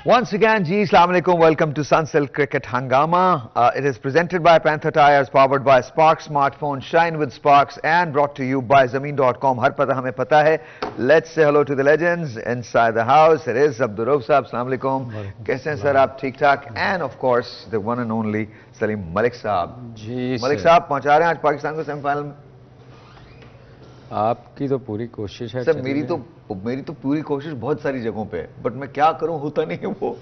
Once again, Ji, Assalamu alaikum. Welcome to Sunsilk Cricket Hangama. It is presented by Panther Tires, powered by Sparks Smartphone, shine with Sparks, and brought to you by Zameen.com. Har pata hame pata hai. Let's say hello to the legends inside the house. It is Abdul Rauf Saab. Assalamu alaikum. Kaise hain sir aap? Theek thak. And of course, the one and only Salim Malik Saab. Ji Malik Saab पहुंचा रहे हैं आज पाकिस्तान को semifinal में. आपकी तो पूरी कोशिश है सर मेरी तो पूरी कोशिश बहुत सारी जगहों पे है, बट मैं क्या करूं, होता नहीं है वो.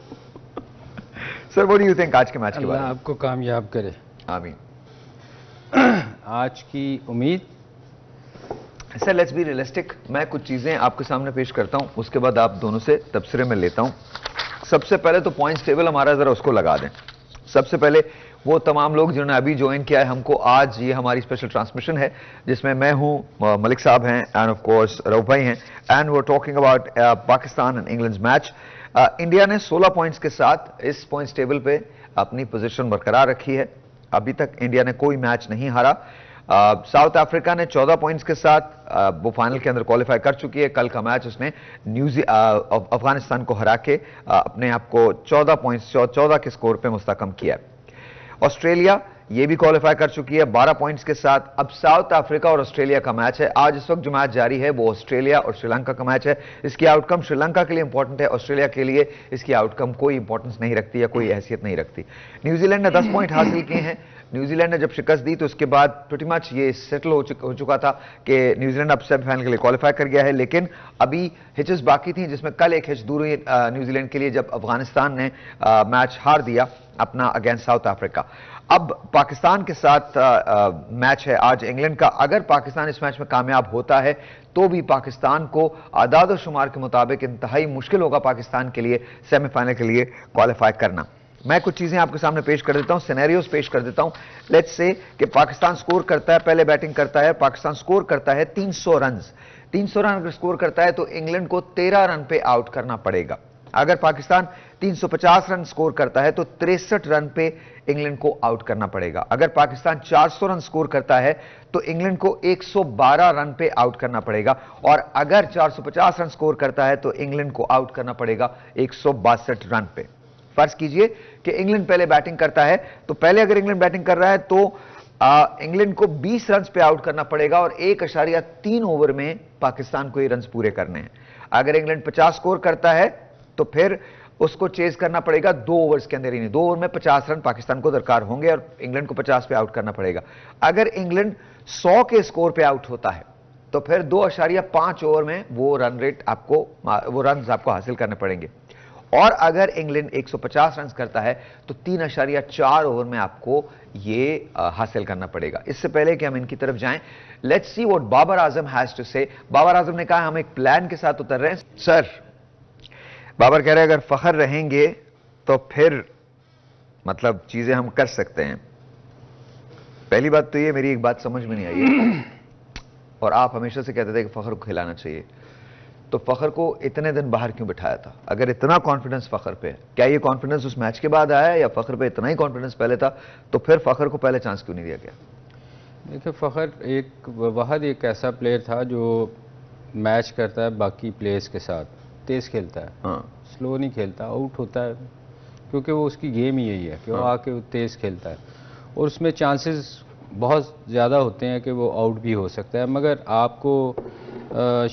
Sir what do you think आज के मैच के बारे में? आपको कामयाब करे, आमीन. आज की उम्मीद. Sir let's be realistic. मैं कुछ चीजें आपके सामने पेश करता हूं, उसके बाद आप दोनों से तबसरे में लेता हूं. सबसे पहले तो पॉइंट्स टेबल हमारा जरा उसको लगा दें. सबसे पहले वो तमाम लोग जिन्होंने अभी ज्वाइन किया है हमको, आज ये हमारी स्पेशल ट्रांसमिशन है जिसमें मैं हूं, मलिक साहब हैं, एंड ऑफ कोर्स रऊफ भाई हैं, and we are talking about Pakistan and England match. India ने 16 पॉइंट्स के साथ इस पॉइंट्स टेबल पे अपनी पोजीशन बरकरार रखी है. अभी तक इंडिया ने कोई मैच नहीं हारा. साउथ अफ्रीका ने 14 पॉइंट्स के साथ वो फाइनल के अंदर क्वालिफाई कर चुकी है. कल का मैच उसने अफगानिस्तान को हरा के अपने आप को 14 के स्कोर पे मुस्तकम किया. ऑस्ट्रेलिया ये भी क्वालिफाई कर चुकी है 12 पॉइंट्स के साथ. अब साउथ अफ्रीका और ऑस्ट्रेलिया का मैच है. आज इस वक्त जो मैच जारी है वो ऑस्ट्रेलिया और श्रीलंका का मैच है. इसकी आउटकम श्रीलंका के लिए इंपॉर्टेंट है, ऑस्ट्रेलिया के लिए इसकी आउटकम कोई इंपॉर्टेंस नहीं रखती या कोई हैसियत नहीं रखती. न्यूजीलैंड ने 10 पॉइंट हासिल किए हैं. न्यूजीलैंड ने जब शिकस्त दी तो उसके बाद प्रीटी मच ये सेटल हो चुका था कि न्यूजीलैंड अब सेमीफाइनल के लिए क्वालिफाई कर गया है. लेकिन अभी हिचेस बाकी थी, जिसमें कल एक हिच दूर हुई न्यूजीलैंड के लिए जब अफगानिस्तान ने मैच हार दिया अपना अगेंस्ट साउथ अफ्रीका. अब पाकिस्तान के साथ मैच है आज इंग्लैंड का. अगर पाकिस्तान इस मैच में कामयाब होता है तो भी पाकिस्तान को आदाद और शुमार के मुताबिक इंतहाई मुश्किल होगा पाकिस्तान के लिए सेमीफाइनल के लिए क्वालिफाई करना. मैं कुछ चीजें आपके सामने पेश कर देता हूं, सिनेरियोस पेश कर देता हूं. लेट्स से कि पाकिस्तान स्कोर करता है, पहले बैटिंग करता है, पाकिस्तान स्कोर करता है 300 रन. 300 रन अगर स्कोर करता है तो इंग्लैंड को 13 रन पे आउट करना पड़ेगा. अगर पाकिस्तान 350 रन स्कोर करता है तो 63 रन पे इंग्लैंड को आउट करना पड़ेगा. अगर पाकिस्तान 400 रन स्कोर करता है तो इंग्लैंड को 112 रन पे आउट करना पड़ेगा. और अगर 450 रन स्कोर करता है तो इंग्लैंड को आउट करना पड़ेगा 162 रन पे. फर्ज कीजिए कि इंग्लैंड पहले बैटिंग करता है, तो पहले अगर इंग्लैंड बैटिंग कर रहा है तो इंग्लैंड को 20 रन पे आउट करना पड़ेगा और 1.3 ओवर में पाकिस्तान को ये रन पूरे करने हैं. अगर इंग्लैंड 50 स्कोर करता है तो फिर उसको चेज करना पड़ेगा 2 ओवर्स के अंदर ही. नहीं, 2 ओवर में 50 रन पाकिस्तान को दरकार होंगे और इंग्लैंड को 50 पे आउट करना पड़ेगा. अगर इंग्लैंड 100 के स्कोर पे आउट होता है तो फिर 2.5 ओवर में वो रन आपको हासिल करने पड़ेंगे. और अगर इंग्लैंड 150 रन करता है तो 3.4 ओवर में आपको ये हासिल करना पड़ेगा. इससे पहले कि हम इनकी तरफ जाएं, let's see what Babar Azam has to say. Babar आजम ने कहा हम एक प्लान के साथ उतर रहे हैं. सर बाबर कह रहे हैं अगर फखर रहेंगे तो फिर मतलब चीजें हम कर सकते हैं. पहली बात तो ये मेरी एक बात समझ में नहीं आई है, और आप हमेशा से कहते थे कि फखर को खिलाना चाहिए, तो फखर को इतने दिन बाहर क्यों बिठाया था? अगर इतना कॉन्फिडेंस फखर पे है, क्या ये कॉन्फिडेंस उस मैच के बाद आया या फखर पे इतना ही कॉन्फिडेंस पहले था, तो फिर फखर को पहले चांस क्यों नहीं दिया गया? देखिए, फखर वाहद एक ऐसा प्लेयर था जो मैच करता है बाकी प्लेयर्स के साथ, तेज खेलता है. हाँ. स्लो नहीं खेलता, आउट होता है, क्योंकि वो उसकी गेम ही यही है कि वो आके तेज खेलता है और उसमें चांसेस बहुत ज़्यादा होते हैं कि वो आउट भी हो सकता है. मगर आपको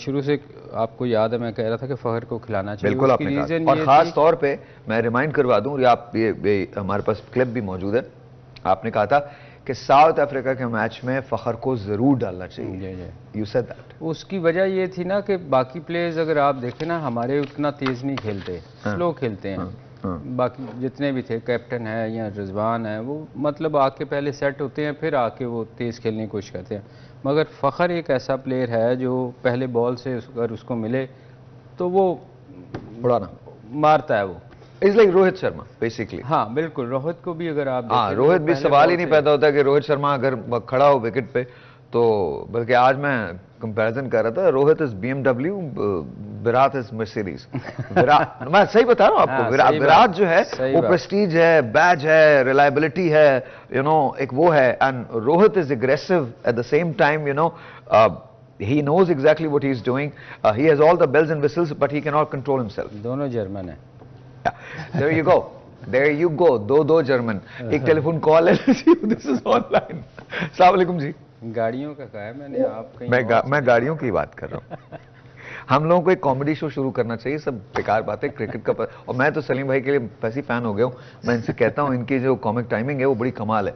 शुरू से आपको याद है मैं कह रहा था कि फखर को खिलाना चाहिए. बिल्कुल आपने कहा, और खास तौर पे मैं रिमाइंड करवा दूं, आप ये हमारे पास क्लिप भी मौजूद है, आपने कहा था कि साउथ अफ्रीका के मैच में फखर को जरूर डालना चाहिए. You said that. उसकी वजह ये थी ना कि बाकी प्लेयर्स अगर आप देखें ना, हमारे उतना तेज नहीं खेलते, स्लो खेलते हैं. बाकी जितने भी थे, कैप्टन है या रिजवान है, वो मतलब आके पहले सेट होते हैं, फिर आके वो तेज खेलने की कोशिश करते हैं. मगर फखर एक ऐसा प्लेयर है जो पहले बॉल से अगर उसको मिले तो वो उड़ाना मारता है. वो is like Rohit Sharma basically. हाँ बिल्कुल, रोहित को भी अगर आप रोहित भी सवाल ही नहीं पैदा होता कि रोहित शर्मा अगर खड़ा हो विकेट पे, तो बल्कि आज मैं कंपैरिजन कर रहा था, Rohit is BMW, Virat is Mercedes. Virat मैं सही बता रहा हूँ आपको. विराट जो है वो प्रेस्टीज है, बैज है, रिलायबिलिटी है, एक वो है. And Rohit is aggressive eight the same time. he knows exactly what he is doing. He has all the bells and whistles, but he cannot control himself. दोनों जर्मन है. There you go. There you go. दो German, एक telephone call है. This is online. अस्सलाम वालेकुम जी. गाड़ियों का कहा है मैंने, आप कहीं मैं गाड़ियों की बात कर रहा हूँ. हम लोगों को एक कॉमेडी शो शुरू करना चाहिए. सब बेकार बातें क्रिकेट का और मैं तो सलीम भाई के लिए वैसे फैन हो गया हूँ. मैं इनसे कहता हूँ इनकी जो कॉमिक टाइमिंग है वो बड़ी कमाल है.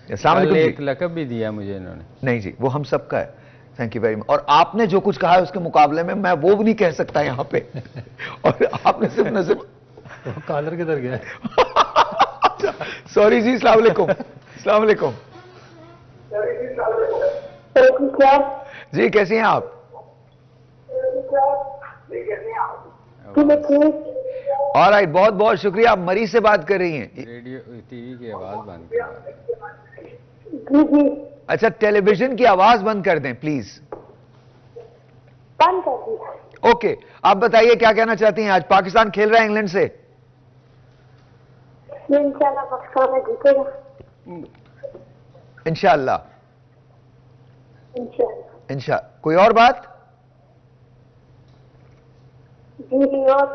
कल एक लकब भी दिया मुझे इन्होंने. नहीं जी, वो हम सबका है. Thank you very much. और आपने जो कुछ कहा है उसके मुकाबले में मैं वो भी नहीं कह सकता यहाँ पे. और आपने सिर्फ न सिर्फ कॉलर किधर गया. सॉरी जी. अस्सलाम वालेकुम. अस्सलाम वालेकुम जी. कैसी हैं आप? ऑलराइट, बहुत बहुत शुक्रिया. आप मरी से बात कर रही हैं. रेडियो टीवी की आवाज बंद कर. अच्छा, टेलीविजन की आवाज बंद कर दें प्लीज. बंद कर दिया. ओके, आप बताइए क्या कहना चाहती हैं. आज पाकिस्तान खेल रहा है इंग्लैंड से. इंशाल्लाह पाकिस्तान जीतेगा. इंशाल्लाह. कोई और बात? जी. और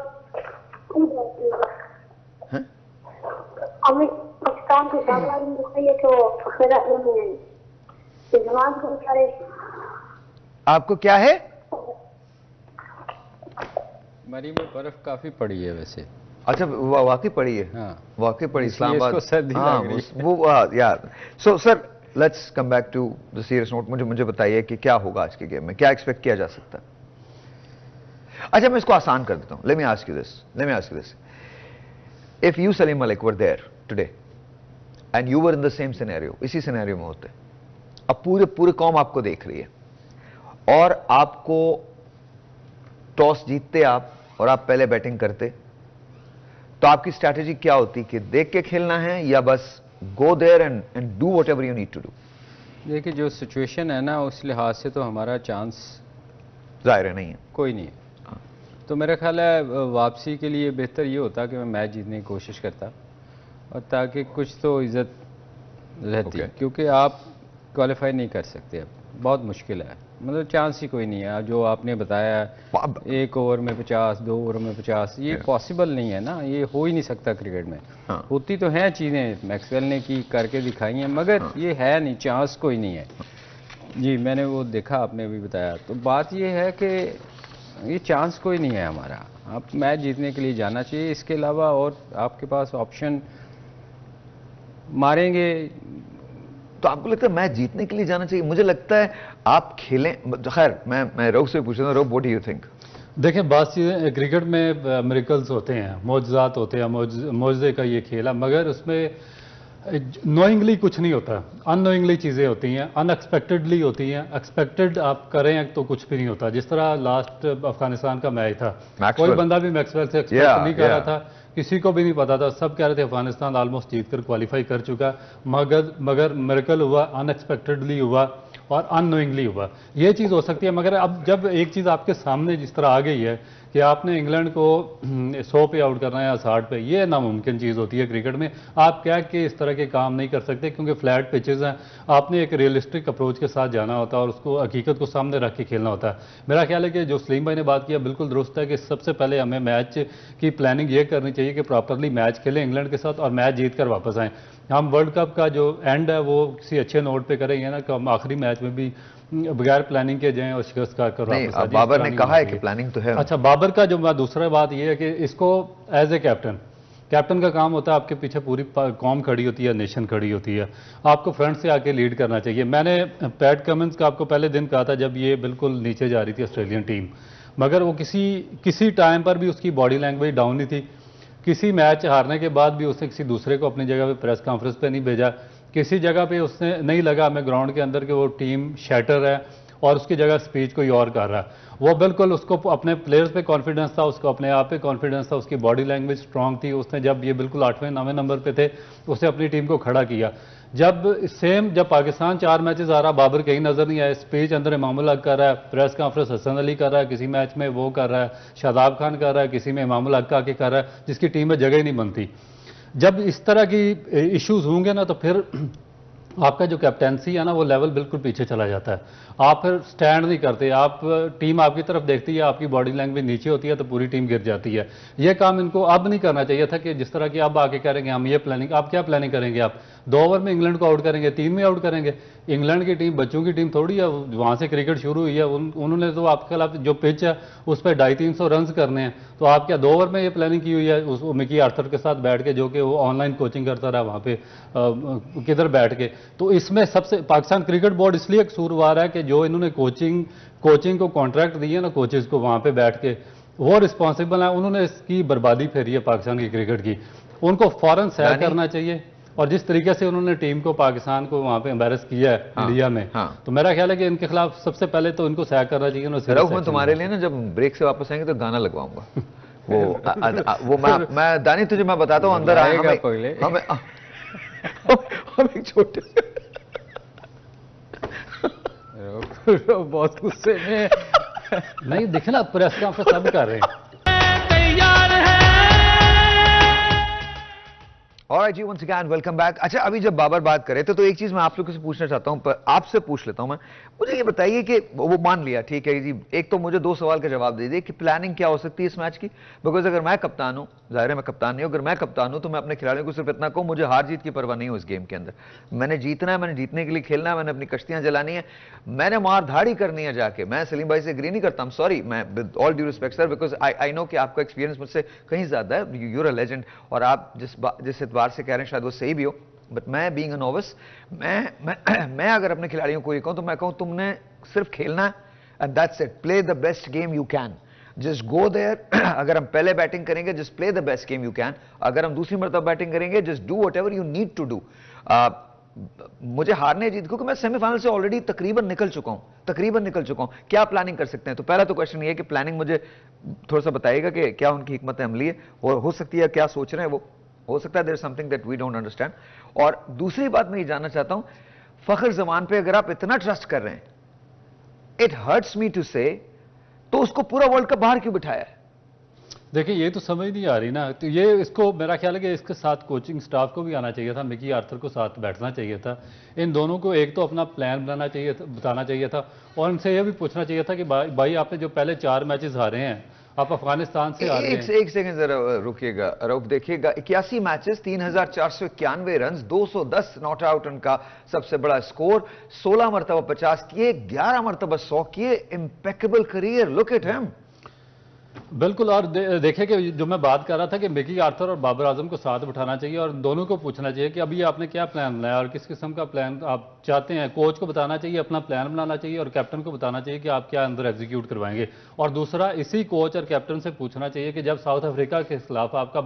हमें पाकिस्तान के दावलारी में चाहिए तो फिर जमात को करे. आपको क्या है? मरी में बर्फ काफी पड़ी है वैसे. अच्छा, वाकई पड़ी है. हाँ, वाकई पड़ी. इस्लामाबाद सर्दी लग रही है. वो यार. So sir, let's come back to the serious note. मुझे बताइए कि क्या होगा आज के गेम में. क्या एक्सपेक्ट किया जा सकता है? अच्छा, मैं इसको आसान कर देता हूं. Let me ask you this. If you Salim Malik were there today and you were in the same scenario, इसी सिनेरियो में होते. अब पूरे कौम आपको देख रही है और आपको टॉस जीतते आप और आप पहले बैटिंग करते, तो आपकी स्ट्रैटेजी क्या होती? कि देख के खेलना है या बस go there and do whatever you need to do? देखिए, जो सिचुएशन है ना, उस लिहाज से तो हमारा चांस जाहिर है नहीं है, कोई नहीं है. तो मेरा ख्याल है वापसी के लिए बेहतर ये होता कि मैं मैच जीतने की कोशिश करता, और ताकि कुछ तो इज्जत रहती. क्योंकि आप क्वालिफाई नहीं कर सकते. अब बहुत मुश्किल है. मतलब चांस ही कोई नहीं है. जो आपने बताया, एक ओवर में 50, 2 ओवर में 50, ये पॉसिबल नहीं है ना. ये हो ही नहीं सकता क्रिकेट में. होती तो हैं चीज़ें, मैक्सवेल ने की करके दिखाई हैं, मगर ये है नहीं. चांस कोई नहीं है जी. मैंने वो देखा, आपने भी बताया. तो बात ये है कि ये चांस कोई नहीं है हमारा. आप मैच जीतने के लिए जाना चाहिए. इसके अलावा और आपके पास ऑप्शन मारेंगे. तो आपको लगता है मैच जीतने के लिए जाना चाहिए? मुझे लगता है आप खेलें. खैर, मैं रोग से पूछ रहा हूँ. रोग, व्हाट डू यू थिंक? देखिए, बात चीज़ें क्रिकेट में मिरेकल्स होते हैं, मौजज़ात होते हैं. मौजज़े का ये खेल है, मगर उसमें नोइंगली कुछ नहीं होता. अननोइंगली चीज़ें होती हैं, अनएक्सपेक्टेडली होती हैं. एक्सपेक्टेड आप करें तो कुछ भी नहीं होता. जिस तरह लास्ट अफगानिस्तान का मैच था, कोई बंदा भी मैक्सवेल से एक्सपेक्ट नहीं कर रहा था. किसी को भी नहीं पता था. सब कह रहे थे अफगानिस्तान ऑलमोस्ट जीत कर क्वालिफाई कर चुका. मगर मिरेकल हुआ, अनएक्सपेक्टेडली हुआ और अननोइंगली हुआ. ये चीज़ हो सकती है. मगर अब जब एक चीज़ आपके सामने जिस तरह आ गई है कि आपने इंग्लैंड को 100 पे आउट करना है या 60 पे, ये नामुमकिन चीज़ होती है क्रिकेट में. आप क्या कि इस तरह के काम नहीं कर सकते, क्योंकि फ्लैट पिचेस हैं. आपने एक रियलिस्टिक अप्रोच के साथ जाना होता है और उसको हकीकत को सामने रख के खेलना होता है. मेरा ख्याल है कि जो सलीम भाई ने बात किया बिल्कुल दुरुस्त है कि सबसे पहले हमें मैच की प्लानिंग ये करनी चाहिए कि प्रॉपरली मैच खेलें इंग्लैंड के साथ और मैच जीत कर वापस आएँ. हम वर्ल्ड कप का जो एंड है वो किसी अच्छे नोट पे करेंगे ना, कि हम आखिरी मैच में भी बगैर प्लानिंग के जाएं और शिकस्त का कर वापस आ जाएं. बाबर ने कहा है कि प्लानिंग तो है. अच्छा, बाबर का जो दूसरा बात ये है कि इसको एज ए कैप्टन का काम होता है. आपके पीछे पूरी कौम खड़ी होती है, नेशन खड़ी होती है. आपको फ्रंट से आके लीड करना चाहिए. मैंने पैट कमिंस का आपको पहले दिन कहा था जब ये बिल्कुल नीचे जा रही थी ऑस्ट्रेलियन टीम, मगर वो किसी टाइम पर भी उसकी बॉडी लैंग्वेज डाउन नहीं थी. किसी मैच हारने के बाद भी उसने किसी दूसरे को अपनी जगह पे प्रेस कॉन्फ्रेंस पे नहीं भेजा. किसी जगह पे उसने नहीं लगा हमें ग्राउंड के अंदर कि वो टीम शैटर है और उसकी जगह स्पीच कोई और कर रहा है. वो बिल्कुल, उसको अपने प्लेयर्स पे कॉन्फिडेंस था, उसको अपने आप पे कॉन्फिडेंस था, उसकी बॉडी लैंग्वेज स्ट्रांग थी. उसने जब ये बिल्कुल 8वें 9वें नंबर पे थे, उसने अपनी टीम को खड़ा किया. जब पाकिस्तान 4 मैचेस आ रहा, बाबर कहीं नजर नहीं आया. स्पीच अंदर इमामुल हक कर रहा है, प्रेस कॉन्फ्रेंस हसन अली कर रहा है, किसी मैच में वो कर रहा है, शादाब खान कर रहा है, किसी में इमामुल हक आके कर रहा है, जिसकी टीम में जगह ही नहीं बनती. जब इस तरह की इश्यूज होंगे ना, तो फिर आपका जो कैप्टेंसी है ना वो लेवल बिल्कुल पीछे चला जाता है। आप फिर स्टैंड नहीं करते, आप टीम आपकी तरफ देखती है, आपकी बॉडी लैंग्वेज नीचे होती है तो पूरी टीम गिर जाती है। ये काम इनको अब नहीं करना चाहिए था कि जिस तरह की अब आके करेंगे हम ये प्लानिंग। आप क्या प्लानिंग करेंगे? आप 2 ओवर में इंग्लैंड को आउट करेंगे, 3 में आउट करेंगे? इंग्लैंड की टीम बच्चों की टीम थोड़ी है, वहां से क्रिकेट शुरू हुई है। उन्होंने तो आपके खिलाफ जो पिच है उस पर 250-300 रन करने हैं, तो आप क्या 2 ओवर में ये प्लानिंग की हुई है उस मिकी आर्थर के साथ बैठ के, जो कि वो ऑनलाइन कोचिंग करता रहा वहां पे किधर बैठ के। तो इसमें सबसे पाकिस्तान क्रिकेट बोर्ड इसलिए कसूरवार है कि जो इन्होंने कोचिंग को कॉन्ट्रैक्ट दिए ना कोचेज को वहां पे बैठ के, वो रिस्पॉन्सिबल है। उन्होंने इसकी बर्बादी फेरी है पाकिस्तान की क्रिकेट की। उनको फौरन सैर करना चाहिए। और जिस तरीके से उन्होंने टीम को पाकिस्तान को वहां पे एम्बेरस किया है इंडिया में, तो मेरा ख्याल है कि इनके खिलाफ सबसे पहले तो इनको सैर करना चाहिए। रऊफ, मैं तुम्हारे लिए ना जब ब्रेक से वापस आएंगे तो गाना लगवाऊंगा। वो मैं दानी तुझे मैं बताता हूँ, अंदर आएगा पहले हम एक छोटे बहुत गुस्से में नहीं देखे ना, प्रेस कॉन्फ्रेंस सब कर रहे हैं। ऑलराइट जी, वंस अगेन वेलकम बैक। अच्छा, अभी जब बाबर बात करे थे तो एक चीज मैं आप लोगों से पूछना चाहता हूं, पर आपसे पूछ लेता हूं मैं। मुझे ये बताइए कि वो मान लिया ठीक है जी, एक तो मुझे 2 सवाल का जवाब दे दीजिए कि प्लानिंग क्या हो सकती है इस मैच की। बिकॉज अगर मैं कप्तान हूं, जाहिर है मैं कप्तान नहीं हूं, अगर मैं कप्तान हूं तो मैं अपने खिलाड़ियों को सिर्फ इतना कहूं, मुझे हार जीत की परवाह नहीं हो इस गेम के अंदर। मैंने जीतना है, मैंने जीतने के लिए खेलना है, मैंने अपनी कश्तियां जलानी है, मैंने मार धाड़ी करनी है जाके। मैं सलीम भाई से एग्री नहीं करता, सॉरी, मैं with all due respect sir, because I know कि आपका एक्सपीरियंस मुझसे कहीं ज्यादा है, यू आर अ लेजेंड, और आप जिस एतबार से कह रहे हैं शायद वो सही भी हो। बट मैं बीइंग अ नोविस, मैं अगर अपने खिलाड़ियों को ये कहूं तो मैं कहूं तुमने सिर्फ खेलना है, and that's it, play the best game you can, just go there. अगर हम पहले बैटिंग करेंगे, just play the best game you can. अगर हम दूसरी मरतबा बैटिंग करेंगे, just do whatever you need to do. मुझे हारने जीत, क्योंकि मैं सेमीफाइनल से ऑलरेडी तकरीबन निकल चुका हूं। क्या प्लानिंग कर सकते हैं? तो पहला तो क्वेश्चन ये है कि प्लानिंग मुझे थोड़ा सा बताइएगा कि क्या उनकी हिकमत अमली है, और हो सकती है क्या सोच रहे हैं वो, हो सकता है there is something that we don't understand. और दूसरी बात मैं ये जानना चाहता हूं, फखर जमान पे अगर आप इतना ट्रस्ट कर रहे हैं, इट हर्ट्स मी टू से, तो उसको पूरा वर्ल्ड कप बाहर क्यों बिठाया है? देखिए, ये तो समझ नहीं आ रही ना। तो ये इसको मेरा ख्याल है कि इसके साथ कोचिंग स्टाफ को भी आना चाहिए था, मिकी आर्थर को साथ बैठना चाहिए था। इन दोनों को एक तो अपना प्लान बनाना चाहिए था, बताना चाहिए था, और इनसे यह भी पूछना चाहिए था कि भाई आपने जो पहले 4 मैचेस हारे हैं, आप अफगानिस्तान से हारे हैं। एक सेकंड जरा रुकिएगा रऊफ, देखिएगा 81 मैचेस, 3491 रन, 210 नॉट आउट, उनका सबसे बड़ा स्कोर, 16 मरतबा 50 किए, 11 मरतबा 100 किए, impeccable career, look at him. बिल्कुल। और देखिए कि जो मैं बात कर रहा था कि मिकी आर्थर और बाबर आजम को साथ बिठाना चाहिए और दोनों को पूछना चाहिए कि अभी आपने क्या प्लान बनाया और किस किस्म का प्लान आप चाहते हैं। कोच को बताना चाहिए, अपना प्लान बनाना चाहिए, और कैप्टन को बताना चाहिए कि आप क्या अंदर एग्जीक्यूट करवाएंगे। और दूसरा, इसी कोच और कैप्टन से पूछना चाहिए कि जब साउथ अफ्रीका के खिलाफ आपका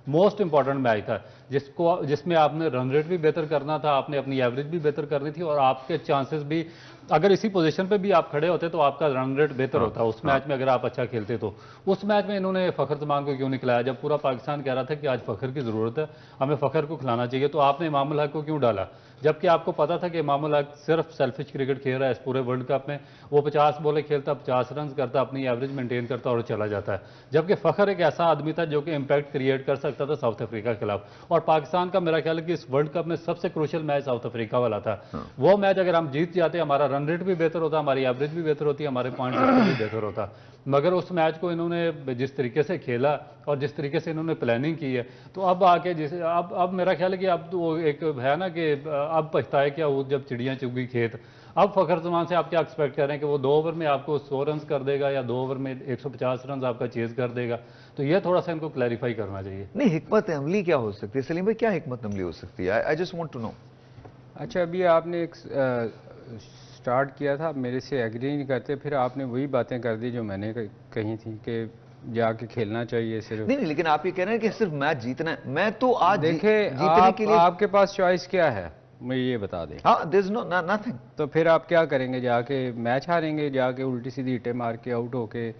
मोस्ट इंपॉर्टेंट मैच था, जिसमें आपने रन रेट भी बेहतर करना था, आपने अपनी एवरेज भी बेहतर करनी थी, और आपके चांसेस भी, अगर इसी पोजीशन पे भी आप खड़े होते तो आपका रन रेट बेहतर होता उस मैच में, अगर आप अच्छा खेलते तो। उस मैच में इन्होंने फखर जमान को क्यों नहीं खिलाया? जब पूरा पाकिस्तान कह रहा था कि आज फखर की जरूरत है, हमें फखर को खिलाना चाहिए, तो आपने इमामुल हक को क्यों डाला? जबकि आपको पता था कि इमामुल हक सिर्फ सेल्फिश क्रिकेट खेल रहा है इस पूरे वर्ल्ड कप में। वो 50 बॉलें खेलता, 50 रन करता, अपनी एवरेज मेंटेन करता और चला जाता है। जबकि फखर एक ऐसा आदमी था जो कि इंपैक्ट क्रिएट कर सकता था साउथ अफ्रीका के खिलाफ। और पाकिस्तान का मेरा ख्याल है कि इस वर्ल्ड कप में सबसे क्रूशियल मैच साउथ अफ्रीका वाला था। वो मैच अगर हम जीत जाते, हमारा रन रेट भी बेहतर होता, हमारी एवरेज भी बेहतर होती, हमारे पॉइंट भी बेहतर होता। मगर उस मैच को इन्होंने जिस तरीके से खेला और जिस तरीके से इन्होंने प्लानिंग की है, तो अब आके जैसे अब मेरा ख्याल है कि अब तो एक है ना कि अब पछताए क्या वो जब चिड़ियां चुग गई खेत। अब फखर जमान से आप क्या एक्सपेक्ट कर रहे हैं कि वो 2 ओवर में आपको 100 रन कर देगा या 2 ओवर में 150 रन आपका चेज कर देगा? तो ये थोड़ा सा इनको क्लैरिफाई करना चाहिए। नहीं, हिकमत अमली क्या हो सकती है सलीम भाई? क्या हिकमत अमली हो सकती है? I just want to know. अच्छा, अभी आपने एक स्टार्ट किया था, मेरे से एग्री नहीं करते, फिर आपने वही बातें कर दी जो मैंने कही थी कि जाके खेलना चाहिए सिर्फ। नहीं, लेकिन आप ये कह रहे हैं कि सिर्फ मैच जीतना है। मैं तो आज देखे जीतने के लिए आपके पास चॉइस क्या है, मुझे ये बता दें। हाँ, देयर इज नो नथिंग। तो फिर आप क्या करेंगे? जाके मैच हारेंगे, जाके उल्टी सीधी हिटें मार के आउट होके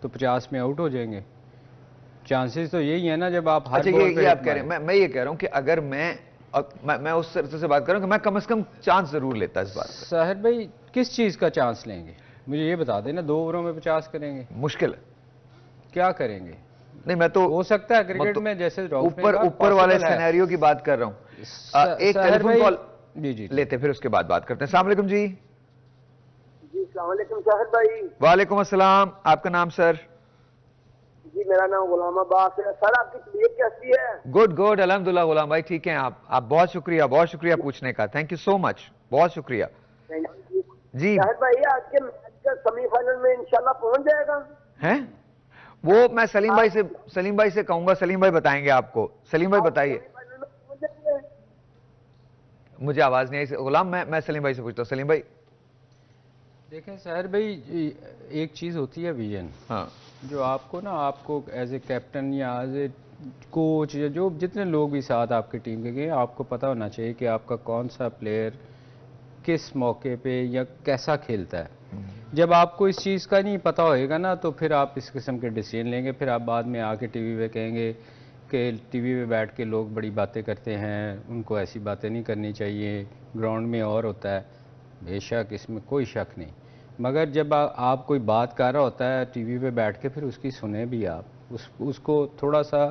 तो 50 में आउट हो जाएंगे। चांसेस तो यही है ना जब आप हर बॉल पे। ये आप कह रहे हैं, मैं ये कह रहा हूं कि अगर मैं उस तरह से बात कर रहा हूं कि मैं कम से कम चांस जरूर लेता इस बात पे। साहिर भाई, किस चीज का चांस लेंगे मुझे ये बता देना। 2 ओवरों में 50 करेंगे? मुश्किल है। क्या करेंगे? नहीं, मैं तो हो सकता है क्रिकेट में जैसे ऊपर वाले सिनेरियो की बात कर रहा हूं। एक टेलीफोन कॉल, जी जी लेते फिर उसके बाद बात करते हैं। अस्सलाम वालेकुम जी। जी अस्सलाम वालेकुम शाहिद भाई। वालेकुम अस्सलाम, आपका नाम सर? जी मेरा नाम गुलाम अब्बास है सर। आपकी तबीयत कैसी है? गुड गुड अल्हम्दुलिल्लाह गुलाम भाई, ठीक हैं आप बहुत शुक्रिया पूछने का, थैंक यू सो मच, बहुत शुक्रिया थैंक यू जी। शाहिद भाई। आज के मैच का सेमीफाइनल में इंशाल्लाह पहुंच जाएगा हैं वो मैं सलीम भाई से कहूंगा, सलीम भाई बताएंगे आपको। सलीम भाई बताइए, सेमीफाइनल में पहुंच जाएंगे। मुझे आवाज नहीं आई गुलाम, मैं सलीम भाई से पूछता हूँ। सलीम भाई देखें सहर भाई, एक चीज़ होती है विजन, हाँ जो आपको एज ए कैप्टन या एज ए कोच या जो जितने लोग भी साथ आपकी टीम के गए, आपको पता होना चाहिए कि आपका कौन सा प्लेयर किस मौके पे या कैसा खेलता है। जब आपको इस चीज़ का नहीं पता होएगा ना, तो फिर आप इस किस्म के डिसीजन लेंगे। फिर आप बाद में आके टीवी पे कहेंगे कि टीवी पे बैठ के लोग बड़ी बातें करते हैं, उनको ऐसी बातें नहीं करनी चाहिए, ग्राउंड में और होता है। बेशक इसमें कोई शक नहीं, मगर जब आप कोई बात कर रहा होता है टीवी पे बैठ के, फिर उसकी सुने भी आप, उसको थोड़ा सा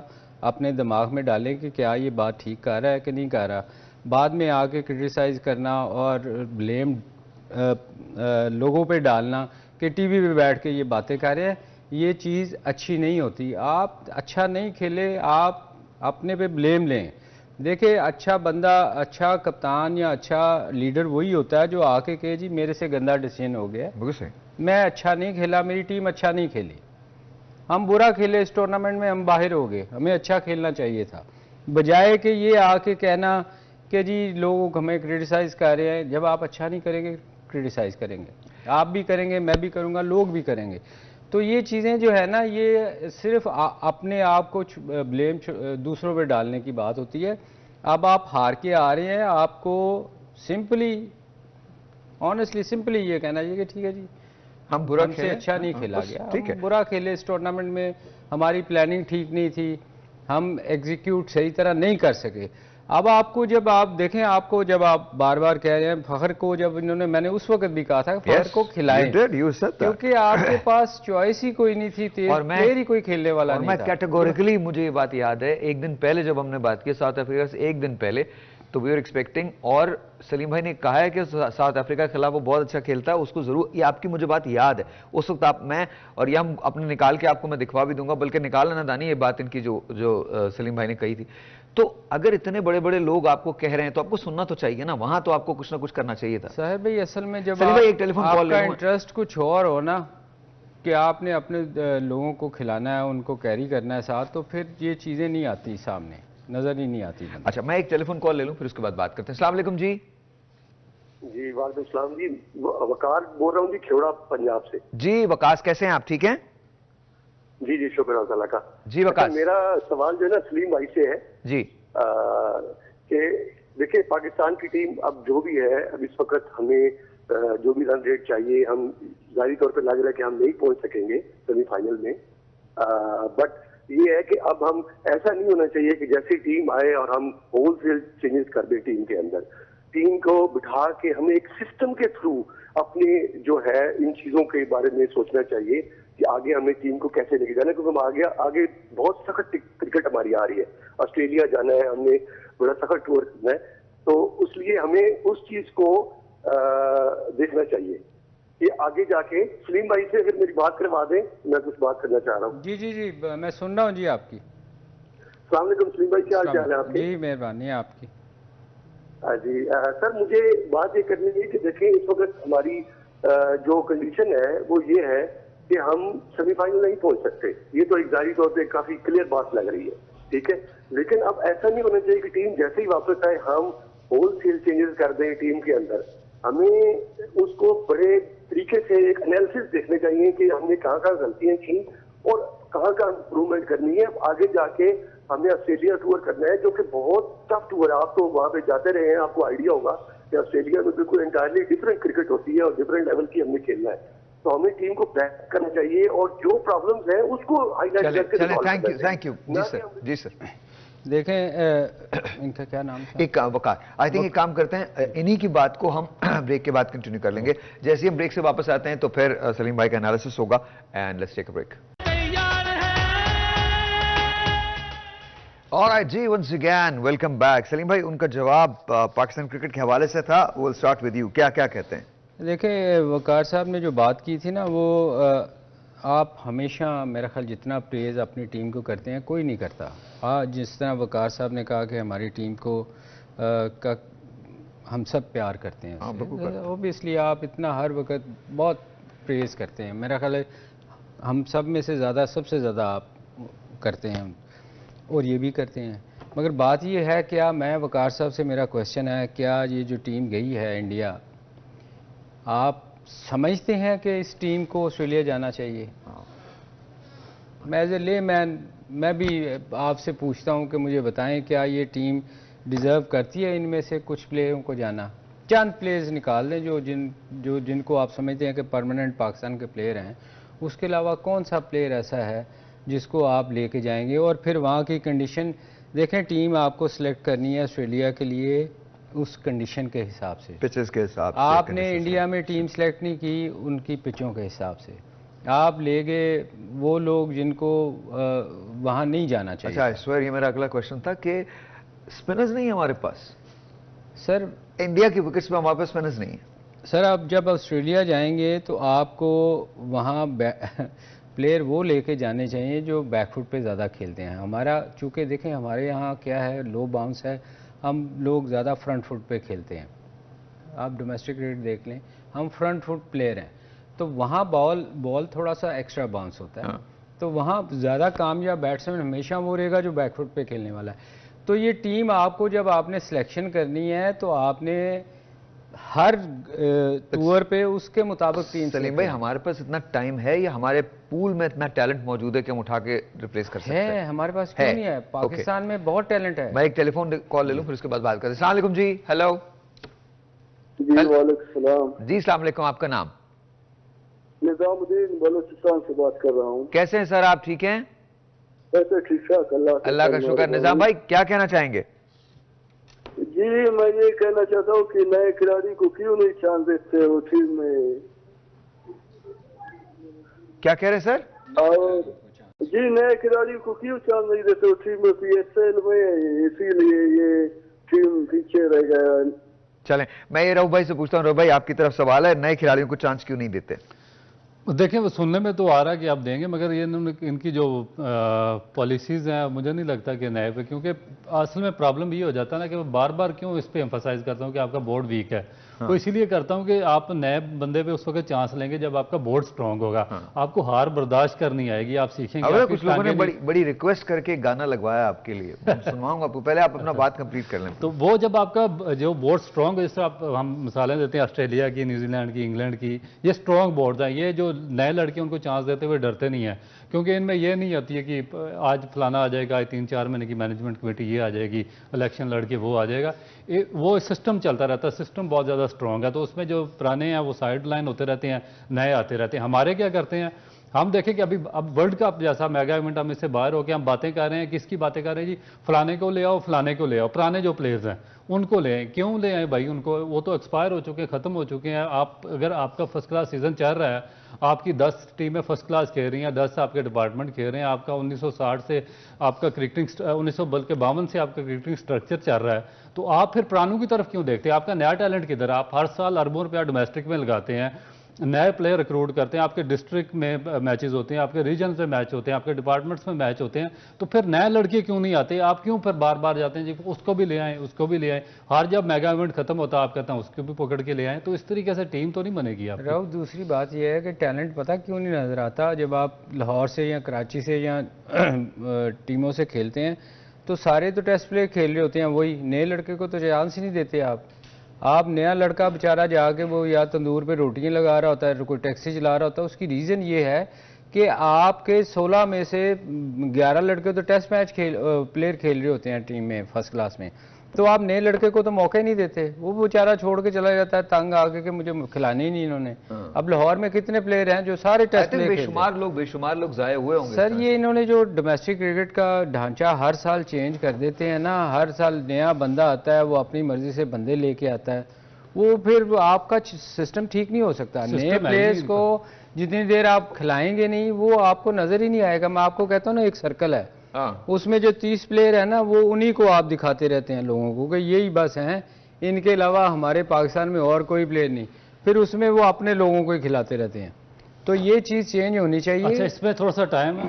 अपने दिमाग में डालें कि क्या ये बात ठीक कर रहा है कि नहीं कर रहा। बाद में आके क्रिटिसाइज़ करना और ब्लेम लोगों पे डालना कि टीवी पे बैठ के ये बातें कर रहे हैं, ये चीज़ अच्छी नहीं होती। आप अच्छा नहीं खेले, आप अपने पे ब्लेम लें। देखिए, अच्छा बंदा, अच्छा कप्तान या अच्छा लीडर वही होता है जो आके कहे जी मेरे से गंदा डिसीजन हो गया, मैं अच्छा नहीं खेला, मेरी टीम अच्छा नहीं खेली, हम बुरा खेले इस टूर्नामेंट में, हम बाहर हो गए, हमें अच्छा खेलना चाहिए था। बजाय कि ये आके कहना कि जी लोग हमें क्रिटिसाइज़ कर रहे हैं। जब आप अच्छा नहीं करेंगे, क्रिटिसाइज़ करेंगे, आप भी करेंगे, मैं भी करूँगा, लोग भी करेंगे। तो ये चीज़ें जो है ना, ये सिर्फ अपने आप को ब्लेम दूसरों पे डालने की बात होती है। अब आप हार के आ रहे हैं, आपको सिंपली ऑनेस्टली सिंपली ये कहना चाहिए कि ठीक है जी, हम बुरा हमसे खेले, अच्छा नहीं खेला गया, ठीक है, हम बुरा खेले इस टूर्नामेंट में, हमारी प्लानिंग ठीक नहीं थी, हम एग्जीक्यूट सही तरह नहीं कर सके। अब आपको जब आप देखें, आपको जब आप बार बार कह रहे हैं फखर को, जब इन्होंने, मैंने उस वक्त भी कहा था फखर को खिलाएं, क्योंकि आपके पास चॉइस ही कोई नहीं थी, तेज प्लेयर ही कोई खेलने वाला नहीं था। मैं कैटेगोरिकली, मुझे ये बात याद है, एक दिन पहले जब हमने बात की साउथ अफ्रीका से, एक दिन पहले, तो वी आर एक्सपेक्टिंग, और सलीम भाई ने कहा है कि साउथ अफ्रीका के खिलाफ वो बहुत अच्छा खेलता है, उसको जरूर, ये आपकी मुझे बात याद है उस वक्त आप, मैं और ये हम अपने निकाल के आपको मैं दिखवा भी दूंगा, बल्कि निकालना ना दानी, ये बात इनकी जो सलीम भाई ने कही थी। तो अगर इतने बड़े बड़े लोग आपको कह रहे हैं तो आपको सुनना तो चाहिए ना, वहां तो आपको कुछ ना कुछ करना चाहिए था। साहब भाई, असल में जब एक टेलीफोन कॉल, आपका इंटरेस्ट कुछ और हो ना, कि आपने अपने लोगों को खिलाना है, उनको कैरी करना है साथ, तो फिर ये चीजें नहीं आती सामने, नजर ही नहीं आती। अच्छा, मैं एक टेलीफोन कॉल ले लूं, फिर उसके बाद बात करते हैं। अस्सलाम वालेकुम जी। जी वालेकुम सलाम जी, वकार बोल रहा हूँ जी, खेवड़ा पंजाब से। जी वकास, कैसे हैं आप, ठीक हैं? जी जी शुक्र अल्लाह का। जी वकास, मेरा सवाल जो है ना सलीम भाई से है जी, कि देखिए पाकिस्तान की टीम अब जो भी है, अब इस वक्त हमें जो भी रन रेट चाहिए, हम जाहिर तौर पे लग रहा है कि हम नहीं पहुंच सकेंगे सेमीफाइनल में, बट ये है कि अब हम, ऐसा नहीं होना चाहिए कि जैसी टीम आए और हम होलसेल चेंजेस कर दें टीम के अंदर। टीम को बिठा के हमें एक सिस्टम के थ्रू अपने जो है इन चीजों के बारे में सोचना चाहिए कि आगे हमें टीम को कैसे लेके जाना है, क्योंकि हम आगे बहुत सख्त क्रिकेट हमारी आ रही है, ऑस्ट्रेलिया जाना है, हमने बड़ा सख्त टूर करना है, तो इसलिए हमें उस चीज को देखना चाहिए कि आगे जाके। सलीम भाई से अगर मेरी बात करवा दें, मैं कुछ बात करना चाह रहा हूँ। जी जी जी, मैं सुन रहा हूँ जी आपकी। अस्सलाम वालेकुम सलीम भाई, क्या हाल चाल है आपके? जी मेहरबानी आपकी। हाँ जी सर, मुझे बात ये करनी है कि देखिए इस वक्त हमारी जो कंडीशन है वो ये है कि हम सेमीफाइनल नहीं पहुंच सकते। ये तो एक जाहिर तौर पे काफी क्लियर बात लग रही है, ठीक है, लेकिन अब ऐसा नहीं होना चाहिए कि टीम जैसे ही वापस आए हम होलसेल चेंजेस कर दें टीम के अंदर। हमें उसको बड़े तरीके से एक एनालिसिस देखने चाहिए कि हमने कहाँ कहाँ गलतियां की और कहाँ कहाँ इंप्रूवमेंट करनी है। आगे जाके हमें ऑस्ट्रेलिया टूर करना है, जो कि बहुत टफ टूर है। आप तो वहां पे जाते रहे हैं, आपको आइडिया होगा कि ऑस्ट्रेलिया में बिल्कुल एंटायरली डिफरेंट क्रिकेट होती है और डिफरेंट लेवल की हमने खेलना है। तो हमें टीम को बैक करना चाहिए और जो प्रॉब्लम्स हैं उसको हाईलाइट करके सॉल्व करना चाहिए। थैंक यू जी सर, जी सर। देखें इनका क्या नाम था, एक वकार, आई थिंक एक काम करते हैं, इन्हीं की बात को हम ब्रेक के बाद कंटिन्यू कर लेंगे। जैसे ही हम ब्रेक से वापस आते हैं तो फिर सलीम भाई का एनालिसिस होगा, and let's take a break. Alright जी, once again welcome back. Salim भाई, उनका जवाब पाकिस्तान क्रिकेट के हवाले से था। विल स्टार्ट विद यू, क्या क्या कहते हैं? देखिए, वकार साहब ने जो बात की थी ना, वो आप हमेशा मेरा ख्याल जितना प्रेज़ अपनी टीम को करते हैं कोई नहीं करता। जिस तरह वकार साहब ने कहा कि हमारी टीम को का हम सब प्यार करते हैं, ओबियसली आप इतना हर वक्त बहुत प्रेज़ करते हैं। मेरा ख्याल है हम सब में से ज़्यादा, सबसे ज़्यादा आप करते हैं और ये भी करते हैं। मगर बात ये है, क्या मैं वकार साहब से मेरा क्वेश्चन है, क्या ये जो टीम गई है इंडिया, आप समझते हैं कि इस टीम को ऑस्ट्रेलिया जाना चाहिए? मैं एज ए ले मैन मैं भी आपसे पूछता हूं कि मुझे बताएं, क्या ये टीम डिज़र्व करती है इनमें से कुछ प्लेयरों को जाना? चंद प्लेयर्स निकाल दें जो जिनको आप समझते हैं कि परमानेंट पाकिस्तान के प्लेयर हैं। उसके अलावा कौन सा प्लेयर ऐसा है जिसको आप लेके जाएंगे? और फिर वहाँ की कंडीशन देखें, टीम आपको सिलेक्ट करनी है ऑस्ट्रेलिया के लिए उस कंडीशन के हिसाब से, पिचेस के हिसाब से। आपने इंडिया में टीम सेलेक्ट नहीं की उनकी पिचों के हिसाब से, आप ले गए वो लोग जिनको वहाँ नहीं जाना चाहिए। अच्छा, इस बार ये मेरा अगला क्वेश्चन था कि स्पिनर्स नहीं है हमारे पास। सर, इंडिया की विकेट्स पे हमारे पास स्पिनर्स नहीं है। सर, आप जब ऑस्ट्रेलिया जाएंगे तो आपको वहाँ प्लेयर वो लेके जाने चाहिए जो बैकफुट पे ज़्यादा खेलते हैं। हमारा चूँकि देखें, हमारे यहाँ क्या है, लो बाउंस है, हम लोग ज़्यादा फ्रंट फुट पे खेलते हैं। आप डोमेस्टिक क्रिकेट देख लें, हम फ्रंट फुट प्लेयर हैं, तो वहाँ बॉल थोड़ा सा एक्स्ट्रा बाउंस होता है। तो वहाँ ज़्यादा कामयाब बैट्समैन हमेशा वो रहेगा जो बैकफुट पे खेलने वाला है। तो ये टीम आपको जब आपने सिलेक्शन करनी है तो आपने हर टूर पे उसके मुताबिक टीम। सलीम भाई, हमारे पास इतना टाइम है या हमारे पूल में इतना टैलेंट मौजूद है कि हम उठा के रिप्लेस कर सकते हैं? है, हमारे पास क्यों नहीं है? पाकिस्तान में बहुत टैलेंट है। मैं एक टेलीफोन कॉल ले लूं, फिर उसके बाद बात करते हैं। अस्सलाम वालेकुम जी। हेलो जी, वालेकुम सलाम जी। अस्सलाम वालेकुम, आपका नाम? निजामुद्दीन बलूचिस्तान से बात कर रहा हूँ। कैसे हैं सर आप? ठीक हैं? ऐसे ठीक ठाक, अल्लाह का शुक्र। निजाम भाई, क्या कहना चाहेंगे? जी, मैं ये कहना चाहता हूँ कि नए खिलाड़ी को क्यों नहीं चांस देते हो टीम में? क्या कह रहे हैं सर? और जी, नए खिलाड़ी को क्यों चांस नहीं देते हो टीम में PSL में? इसीलिए ये टीम पीछे रह गया। चलें, मैं ये रऊफ भाई से पूछता हूँ। रऊफ भाई, आपकी तरफ सवाल है, नए खिलाड़ियों को चांस क्यों नहीं देते? देखिए, वो सुनने में तो आ रहा है कि आप देंगे, मगर ये इनकी जो पॉलिसीज़ हैं, मुझे नहीं लगता कि नए पे, क्योंकि असल में प्रॉब्लम ये हो जाता है ना कि मैं बार बार क्यों इस पे एम्फसाइज करता हूँ कि आपका बोर्ड वीक है। तो इसीलिए करता हूँ कि आप नए बंदे पे उस वक्त चांस लेंगे जब आपका बोर्ड स्ट्रांग होगा। आपको हार बर्दाश्त करनी आएगी, आप सीखेंगे। कुछ लोगों ने बड़ी रिक्वेस्ट करके गाना लगवाया आपके लिए, सुनवाऊंगा आपको, पहले आप अपना बात कंप्लीट कर लें। तो वो जब आपका जो बोर्ड स्ट्रांग है, जिस तरह हम मिसालें देते हैं ऑस्ट्रेलिया की, न्यूजीलैंड की, इंग्लैंड की, ये स्ट्रांग बोर्ड है। ये जो नए लड़के उनको चांस देते हुए डरते नहीं है, क्योंकि इनमें ये नहीं आती है कि आज फलाना आ जाएगा, 3-4 महीने की मैनेजमेंट कमेटी ये आ जाएगी, इलेक्शन लड़के वो आ जाएगा। वो सिस्टम चलता रहता है, सिस्टम बहुत ज़्यादा स्ट्रॉन्ग है। तो उसमें जो पुराने हैं वो साइड लाइन होते रहते हैं, नए आते रहते हैं। हमारे क्या करते हैं, हम देखें कि अब वर्ल्ड कप जैसा मेगा इवेंट, हम इससे बाहर होकर हम बातें कर रहे हैं। किसकी बातें कर रहे हैं जी? फलाने को ले आओ, फलाने को ले आओ, पुराने जो प्लेयर्स हैं उनको ले आए। क्यों ले आए भाई उनको? वो तो एक्सपायर हो चुके हैं, ख़त्म हो चुके हैं। आप अगर आपका फर्स्ट क्लास सीजन चल रहा है, आपकी 10 टीमें फर्स्ट क्लास खेल रही हैं, 10 आपके डिपार्टमेंट खेल रहे हैं, आपका 1960 से आपका क्रिकेटिंग 1952 से आपका क्रिकेटिंग स्ट्रक्चर चल रहा है, तो आप फिर पुरानों की तरफ क्यों देखते हैं? आपका नया टैलेंट किधर है? आप हर साल अरबों रुपया डोमेस्टिक में लगाते हैं, नए प्लेयर रिक्रूट करते हैं, आपके डिस्ट्रिक्ट में मैचेस होते हैं, आपके रीजन में मैच होते हैं, आपके डिपार्टमेंट्स में मैच होते हैं, तो फिर नए लड़के क्यों नहीं आते? आप क्यों फिर बार बार जाते हैं जी उसको भी ले आए, उसको भी ले आए? हर जब मेगा इवेंट खत्म होता है आप कहते हैं उसको भी पकड़ के ले आए। तो इस तरीके से टीम तो नहीं बनेगी आप। राव, दूसरी बात यह है कि टैलेंट पता क्यों नहीं नज़र आता? जब आप लाहौर से या कराची से या टीमों से खेलते हैं तो सारे तो टेस्ट प्लेयर खेल रहे होते हैं, वही नए लड़के को तो चांस ही नहीं देते आप नया लड़का बेचारा जाके वो या तंदूर पे रोटियां लगा रहा होता है, कोई टैक्सी चला रहा होता है। उसकी रीज़न ये है कि आपके 16 में से 11 लड़के तो टेस्ट मैच प्लेयर खेल रहे होते हैं टीम में फर्स्ट क्लास में, तो आप नए लड़के को तो मौका ही नहीं देते। वो बेचारा छोड़ के चला जाता है तंग आके कि मुझे खिलाने ही नहीं इन्होंने। अब लाहौर में कितने प्लेयर हैं जो सारे टेस्ट में बेशुमार लोग जाए हुए होंगे सर। ये इन्होंने जो डोमेस्टिक क्रिकेट का ढांचा हर साल चेंज कर देते हैं ना, हर साल नया बंदा आता है, वो अपनी मर्जी से बंदे लेके आता है, वो फिर आपका सिस्टम ठीक नहीं हो सकता। नए प्लेयर्स को जितनी देर आप खिलाएंगे नहीं वो आपको नजर ही नहीं आएगा। मैं आपको कहता हूँ ना, एक सर्कल है, हाँ। उसमें जो 30 प्लेयर है ना, वो उन्हीं को आप दिखाते रहते हैं लोगों को कि यही बस हैं, इनके अलावा हमारे पाकिस्तान में और कोई प्लेयर नहीं, फिर उसमें वो अपने लोगों को ही खिलाते रहते हैं। तो ये चीज़ चेंज होनी चाहिए। अच्छा, इसमें थोड़ा सा टाइम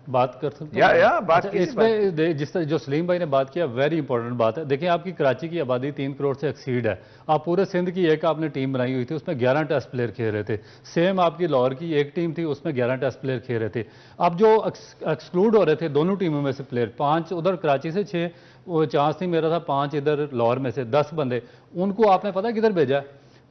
बात कर सकते या बात अच्छा, इसमें जिस तरह जो सलीम भाई ने बात किया, वेरी इंपॉर्टेंट बात है। देखिए, आपकी कराची की आबादी 3 करोड़ से एक्सीड है। आप पूरे सिंध की एक आपने टीम बनाई हुई थी, उसमें 11 टेस्ट प्लेयर खेल रहे थे। सेम आपकी लाहौर की एक टीम थी, उसमें 11 टेस्ट प्लेयर खेल रहे थे। अब जो एक्सक्लूड हो रहे थे दोनों टीमों में से प्लेयर, 5 उधर कराची से, 6 वो चांस नहीं मेरा था, 5 इधर लाहौर में से, 10 बंदे, उनको आपने पता किधर भेजा?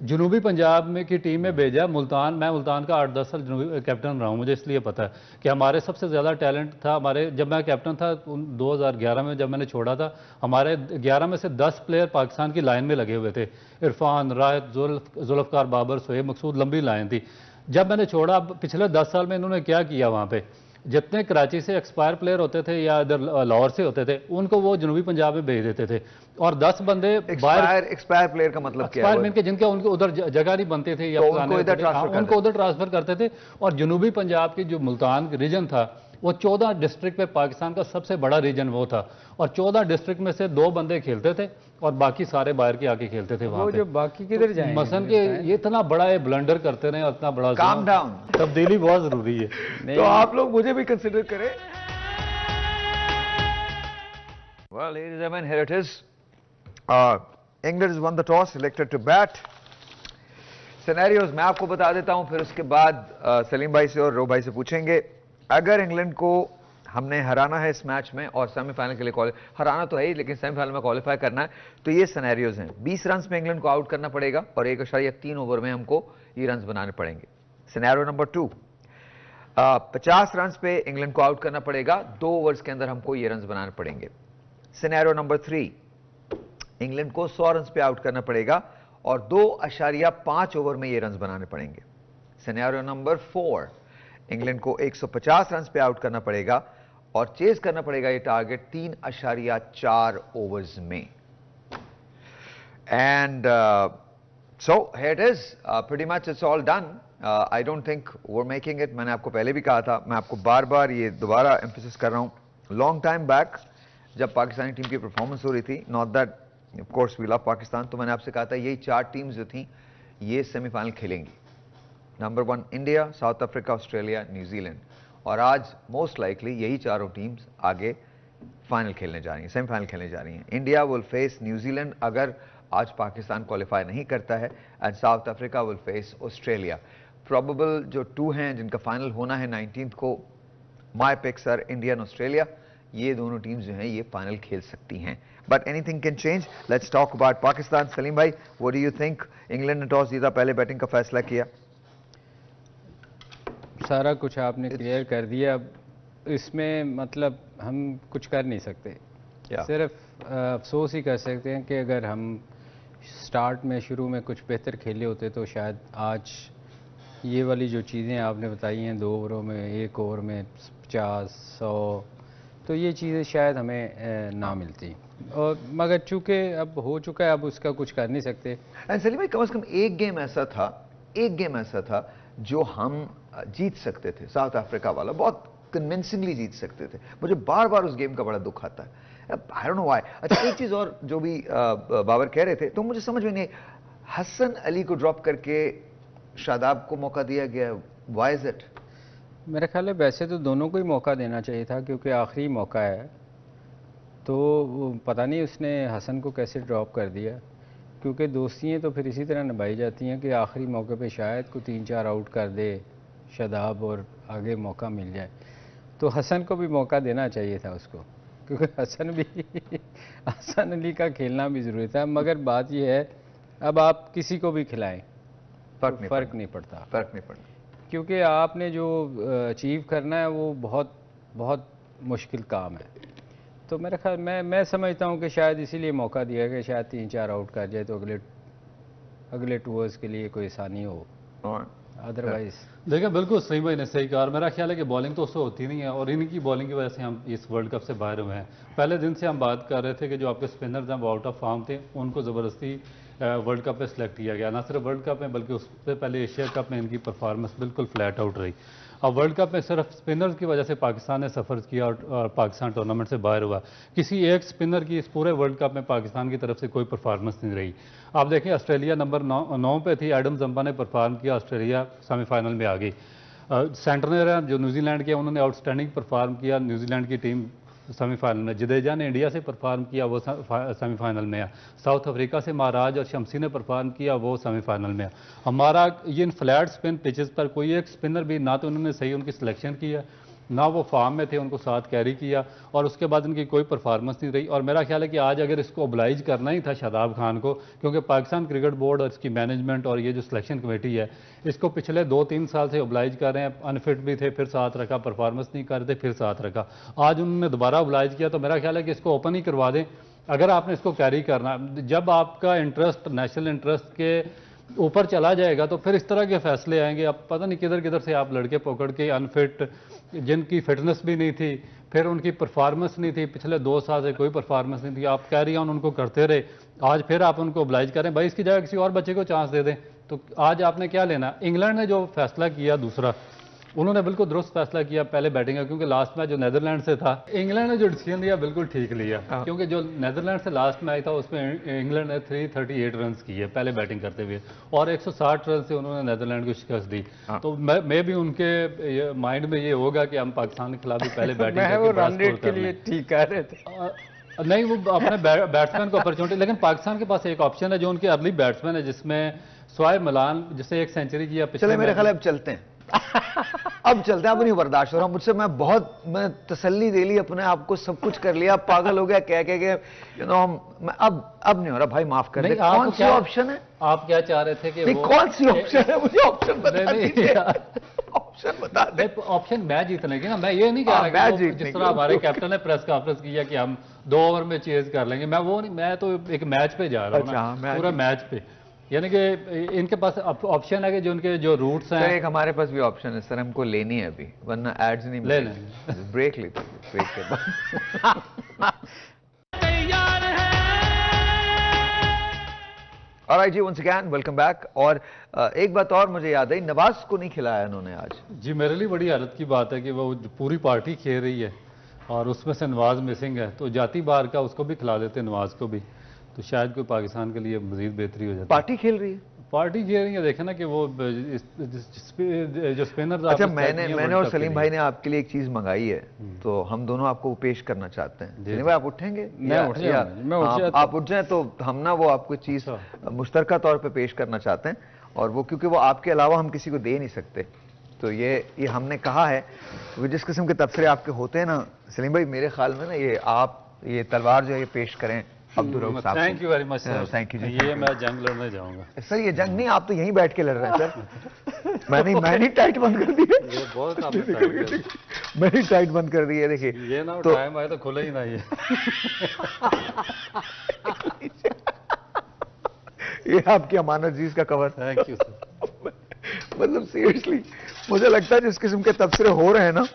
जनूबी पंजाब में की टीम में भेजा। मुल्तान, मैं मुल्तान का 8-10 साल जनूबी कैप्टन रहा हूँ, मुझे इसलिए पता है कि हमारे सबसे ज़्यादा टैलेंट था हमारे, जब मैं कैप्टन था 2011 में जब मैंने छोड़ा था, हमारे 11 में से 10 प्लेयर पाकिस्तान की लाइन में लगे हुए थे। इरफान, राहत, जुल्फ़कार बाबर, सोहेब मकसूद, लंबी लाइन थी। जब मैंने छोड़ा, अब पिछले 10 साल में इन्होंने क्या किया, वहाँ पे जितने कराची से एक्सपायर प्लेयर होते थे या इधर लाहौर से होते थे, उनको वो जनूबी पंजाब में भेज देते थे, और 10 बंदे एक्सपायर प्लेयर का मतलब क्या है? के जिनके उनको उधर जगह नहीं बनते थे या तो उनको उधर ट्रांसफर करते थे। और जनूबी पंजाब की जो मुल्तान रीजन था, वो 14 डिस्ट्रिक्ट में पाकिस्तान का सबसे बड़ा रीजन वो था, और 14 डिस्ट्रिक्ट में से 2 बंदे खेलते थे और बाकी सारे बाहर के आके खेलते थे। वहाँ जो बाकी किधर जाएंगे? मसन के ये इतना बड़ा ये ब्लंडर करते रहे, इतना बड़ा काम डाउन, तब्दीली बहुत जरूरी है। तो आप लोग मुझे भी कंसिडर करें। Well, ladies and gentlemen, here it is. England has won the toss, selected to bat. Scenarios मैं आपको बता देता हूं, फिर उसके बाद सलीम भाई से और रो भाई से पूछेंगे। अगर इंग्लैंड को हमने हराना है इस मैच में और सेमीफाइनल के लिए हराना तो है ही, लेकिन सेमीफाइनल में क्वालिफाई करना है, तो ये सिनेरियोज हैं। 20 रन में इंग्लैंड को आउट करना पड़ेगा और 1.3 ओवर में हमको ये रन बनाने पड़ेंगे। सिनेरियो नंबर 2, 50 रन पे इंग्लैंड को आउट करना पड़ेगा, 2 ओवर्स के अंदर हमको ये रन बनाने पड़ेंगे। सिनेरियो नंबर 3, इंग्लैंड को 100 रन पे आउट करना पड़ेगा और 2.5 ओवर में ये रन बनाने पड़ेंगे। सिनेरियो नंबर 4, इंग्लैंड को 150 रन पे आउट करना पड़ेगा और चेज करना पड़ेगा ये टारगेट 3.4 ओवर्स में। And so here it is, pretty much it's all done. I don't think we are making it. मैंने आपको पहले भी कहा था, मैं आपको बार बार ये दोबारा एम्फेसिस कर रहा हूं। लॉन्ग टाइम बैक जब पाकिस्तानी टीम की परफॉर्मेंस हो रही थी, not that of course we love Pakistan, तो मैंने आपसे कहा था यही 4 टीम्स जो थी ये semifinal खेलेंगी। Number 1 India, south Africa, Australia, New Zealand, और आज मोस्ट लाइकली यही चारों टीम्स आगे फाइनल खेलने जा रही हैं, सेमीफाइनल खेलने जा रही हैं। इंडिया विल फेस न्यूजीलैंड अगर आज पाकिस्तान क्वालिफाई नहीं करता है, and South Africa will face Australia. Probable जो 2 हैं जिनका फाइनल होना है 19th को, my picks are India and Australia. ये दोनों टीम्स जो हैं ये फाइनल खेल सकती हैं, but anything can change. Let's talk about Pakistan. Salim भाई, what do you think? England ने टॉस जीता, पहले बैटिंग का फैसला किया, सारा कुछ आपने क्लियर कर दिया। अब इसमें मतलब हम कुछ कर नहीं सकते, सिर्फ अफसोस ही कर सकते हैं कि अगर हम स्टार्ट में शुरू में कुछ बेहतर खेले होते तो शायद आज ये वाली जो चीज़ें आपने बताई हैं, 2 ओवरों में, 1 ओवर में 50, 100, तो ये चीज़ें शायद हमें ना मिलती। और मगर चूंकि अब हो चुका है, अब उसका कुछ कर नहीं सकते। एंड सलीम भाई, कम से कम एक गेम ऐसा था जो हम जीत सकते थे। साउथ अफ्रीका वाला बहुत कन्विंसिंगली जीत सकते थे। मुझे बार बार उस गेम का बड़ा दुख आता है, आई डोंट नो व्हाई। अच्छा, एक चीज और जो भी बाबर कह रहे थे, तो मुझे समझ में नहीं, हसन अली को ड्रॉप करके शादाब को मौका दिया गया, व्हाई इज इट? मेरा ख्याल है वैसे तो दोनों को ही मौका देना चाहिए था, क्योंकि आखिरी मौका है। तो पता नहीं उसने हसन को कैसे ड्रॉप कर दिया, क्योंकि दोस्तियाँ तो फिर इसी तरह निभाई जाती हैं कि आखिरी मौके पे शायद को 3-4 आउट कर दे शादाब और आगे मौका मिल जाए। तो हसन को भी मौका देना चाहिए था उसको, क्योंकि हसन अली का खेलना भी ज़रूरी था। मगर बात यह है, अब आप किसी को भी खिलाएं फ़र्क नहीं पड़ता, क्योंकि आपने जो अचीव करना है वो बहुत बहुत मुश्किल काम है। तो मेरे ख्याल मैं समझता हूँ कि शायद इसीलिए मौका दिया कि शायद 3-4 आउट कर जाए तो अगले टूर्स के लिए कोई आसानी हो, अदरवाइज। देखिए, बिल्कुल सही भाई ने सही कहा। और मेरा ख्याल है कि बॉलिंग तो उससे होती नहीं है, और इनकी बॉलिंग की वजह से हम इस वर्ल्ड कप से बाहर हुए हैं। पहले दिन से हम बात कर रहे थे कि जो आपके स्पिनर्स हैं वो आउट ऑफ फॉर्म थे, उनको ज़बरदस्ती वर्ल्ड कप में सिलेक्ट किया गया। ना सिर्फ वर्ल्ड कप में बल्कि उससे पहले एशिया कप में इनकी परफॉर्मेंस बिल्कुल फ्लैट आउट रही। अब वर्ल्ड कप में सिर्फ स्पिनर्स की वजह से पाकिस्तान ने सफ़र किया और पाकिस्तान टूर्नामेंट से बाहर हुआ। किसी एक स्पिनर की इस पूरे वर्ल्ड कप में पाकिस्तान की तरफ से कोई परफॉर्मेंस नहीं रही। आप देखें ऑस्ट्रेलिया नंबर 9 पे थी, एडम जम्पा ने परफॉर्म किया, ऑस्ट्रेलिया सेमीफाइनल में आ गई। सेंटनर जो न्यूजीलैंड के, उन्होंने आउटस्टैंडिंग परफॉर्म किया, न्यूजीलैंड की टीम सेमीफाइनल में। जडेजा ने इंडिया से परफॉर्म किया, वो सेमीफाइनल में है। साउथ अफ्रीका से महाराज और शमसी ने परफॉर्म किया, वो सेमीफाइनल में है। हमारा ये इन फ्लैट स्पिन पिचेस पर कोई एक स्पिनर भी ना तो उन्होंने सही उनकी सिलेक्शन की है, ना वो फॉर्म में थे, उनको साथ कैरी किया और उसके बाद इनकी कोई परफॉर्मेंस नहीं रही। और मेरा ख्याल है कि आज अगर इसको ओब्लाइज करना ही था शादाब खान को, क्योंकि पाकिस्तान क्रिकेट बोर्ड और इसकी मैनेजमेंट और ये जो सिलेक्शन कमेटी है, इसको पिछले 2-3 साल से ओब्लाइज कर रहे हैं। अनफिट भी थे, फिर साथ रखा, परफॉर्मेंस नहीं कर रहे थे, फिर साथ रखा। आज उन्होंने दोबारा ओब्लाइज किया, तो मेरा ख्याल है कि इसको ओपन ही करवा दें अगर आपने इसको कैरी करना। जब आपका इंटरेस्ट नेशनल इंटरेस्ट के ऊपर चला जाएगा तो फिर इस तरह के फैसले आएंगे। अब पता नहीं किधर किधर से आप लड़के पकड़ के अनफिट, जिनकी फिटनेस भी नहीं थी, फिर उनकी परफॉर्मेंस नहीं थी, पिछले 2 साल से कोई परफॉर्मेंस नहीं थी, आप कैरी ऑन उनको करते रहे। आज फिर आप उनको ओब्लाइज करें, भाई इसकी जगह किसी और बच्चे को चांस दे दें। तो आज आपने क्या लेना? इंग्लैंड ने जो फैसला किया दूसरा, उन्होंने बिल्कुल दुरुस्त फैसला किया पहले बैटिंग का, क्योंकि लास्ट मैच जो नेदरलैंड से था, इंग्लैंड ने जो डिसीजन लिया बिल्कुल ठीक लिया। क्योंकि जो नेदरलैंड से लास्ट मैच था उसमें इंग्लैंड ने 338 रन किए पहले बैटिंग करते हुए, और 160 रन से उन्होंने नेदरलैंड को शिकस्त दी। तो मैं भी उनके माइंड में ये होगा कि हम पाकिस्तान के खिलाफ भी पहले बैटिंग रन रेट के लिए ठीक कह रहे थे। नहीं, वो अपने बैट्समैन को अपॉर्चुनिटी, लेकिन पाकिस्तान के पास एक ऑप्शन है जो उनके अर्ली बैट्समैन है, जिसमें शोएब मलान जिसे 1 सेंचुरी किया पिछले। मेरे ख्याल अब चलते हैं अब चलते हैं, अब नहीं बर्दाश्त हो रहा मुझसे। मैं तसल्ली दे ली अपने आप को, सब कुछ कर लिया, पागल हो गया कह के यू नो अब नहीं हो रहा भाई, माफ कर दे। कौन सी ऑप्शन है? आप क्या चाह रहे थे कि कौन सी ऑप्शन है? मुझे ऑप्शन बता दीजिए। ऑप्शन बता दे। ऑप्शन मैच जीतने की ना, मैं ये नहीं कह रहा कि जिस तरह हमारे कैप्टन ने प्रेस कॉन्फ्रेंस किया कि हम 2 ओवर में चेज कर लेंगे, मैं वो नहीं, मैं तो एक मैच पे जा रहा हूँ ना, पूरा मैच पे। यानी कि इनके पास ऑप्शन है कि जो उनके जो रूट्स हैं। सर एक हमारे पास भी ऑप्शन है सर, हमको लेनी है अभी, वरना एड्स नहीं मिलेंगे। ब्रेक लेते हैं, ब्रेक के बाद। ऑलराइट जी, वंस अगेन वेलकम बैक। और एक बात और मुझे याद आई, नवाज को नहीं खिलाया इन्होंने आज। जी, मेरे लिए बड़ी हैरत की बात है कि वो पूरी पार्टी खेल रही है और उसमें से नवाज मिसिंग है, तो जाती बार का उसको भी खिला देते नवाज को भी, तो शायद कोई पाकिस्तान के लिए मजीद बेहतरी हो जाती। पार्टी खेल रही है, पार्टी खेल रही है। देखे ना कि वो जो स्पिनर। अच्छा, मैंने और सलीम भाई ने आपके लिए एक चीज मंगाई है, तो हम दोनों आपको पेश करना चाहते हैं। सलीम भाई आप उठेंगे? आप उठ जाए तो हम ना वो आपको चीज मुश्तरका तौर पे पेश करना चाहते हैं, और वो क्योंकि वो आपके अलावा हम किसी को दे नहीं सकते, तो ये हमने कहा है। जिस किस्म के तबसरे आपके होते हैं ना सलीम भाई, मेरे ख्याल में ना ये तलवार जो है ये पेश करें अब्दुल रऊफ साहब। Thank you very much sir. Thank you. ये मैं जंग लड़ने जाऊंगा सर। ये जंग नहीं, आप तो यहीं बैठ के लड़ रहे हैं सर। मैंने टाइट बंद कर दी है। ये बहुत मैंने टाइट बंद कर दी है, देखिए। ये ना तो टाइम आए तो खुले ही ना ये आपकी अमानत जीज का कवर। Thank you sir. मतलब सीरियसली मुझे लगता है जिस किस्म के तबसरे हो रहे हैं ना,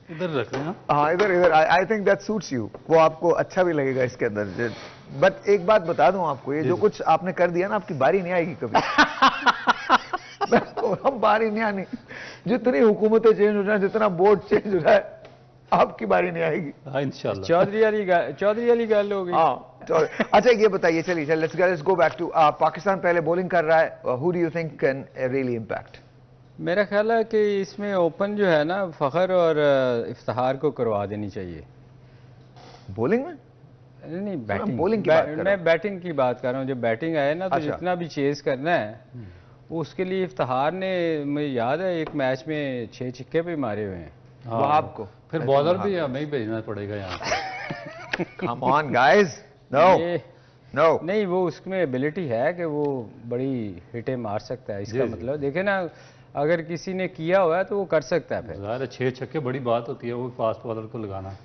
इधर रख रहे हैं। हाँ इधर। I think that suits you, वो आपको अच्छा भी लगेगा इसके अंदर। बट एक बात बता दूं आपको, ये जो कुछ आपने कर दिया ना, आपकी बारी नहीं आएगी कभी। हम बारी नहीं आनी, जितनी हुकूमतें चेंज हो जाए, जितना बोर्ड चेंज हो जाए, आपकी बारी नहीं आएगी। हाँ इंशाल्लाह। चौधरी वाली गल हो गई। हाँ अच्छा ये बताइए, चलिए let's go back to Pakistan. पहले बॉलिंग कर रहा है, who do you think can really impact? मेरा ख्याल है कि इसमें ओपन जो है ना, फखर और इफ्तिखार को करवा देनी चाहिए। बॉलिंग में? नहीं बैटिंग, बॉलिंग की बात कर रहा हूं। मैं बैटिंग की बात कर रहा हूँ। जब बैटिंग आए ना, तो जितना भी चेज करना है उसके लिए इफ्तिखार ने, मुझे याद है एक मैच में 6 छक्के भी मारे हुए हैं। वो आपको फिर बॉलर भी हमें ही भेजना पड़ेगा यहाँ। कम ऑन गाइस, नो नहीं, वो उसमें एबिलिटी है कि वो बड़ी हिटें मार सकता है। इसका मतलब देखे ना, अगर किसी ने किया हुआ है तो वो कर सकता है। फिर 6 छक्के बड़ी बात होती है, वो फास्ट बॉलर को लगाना।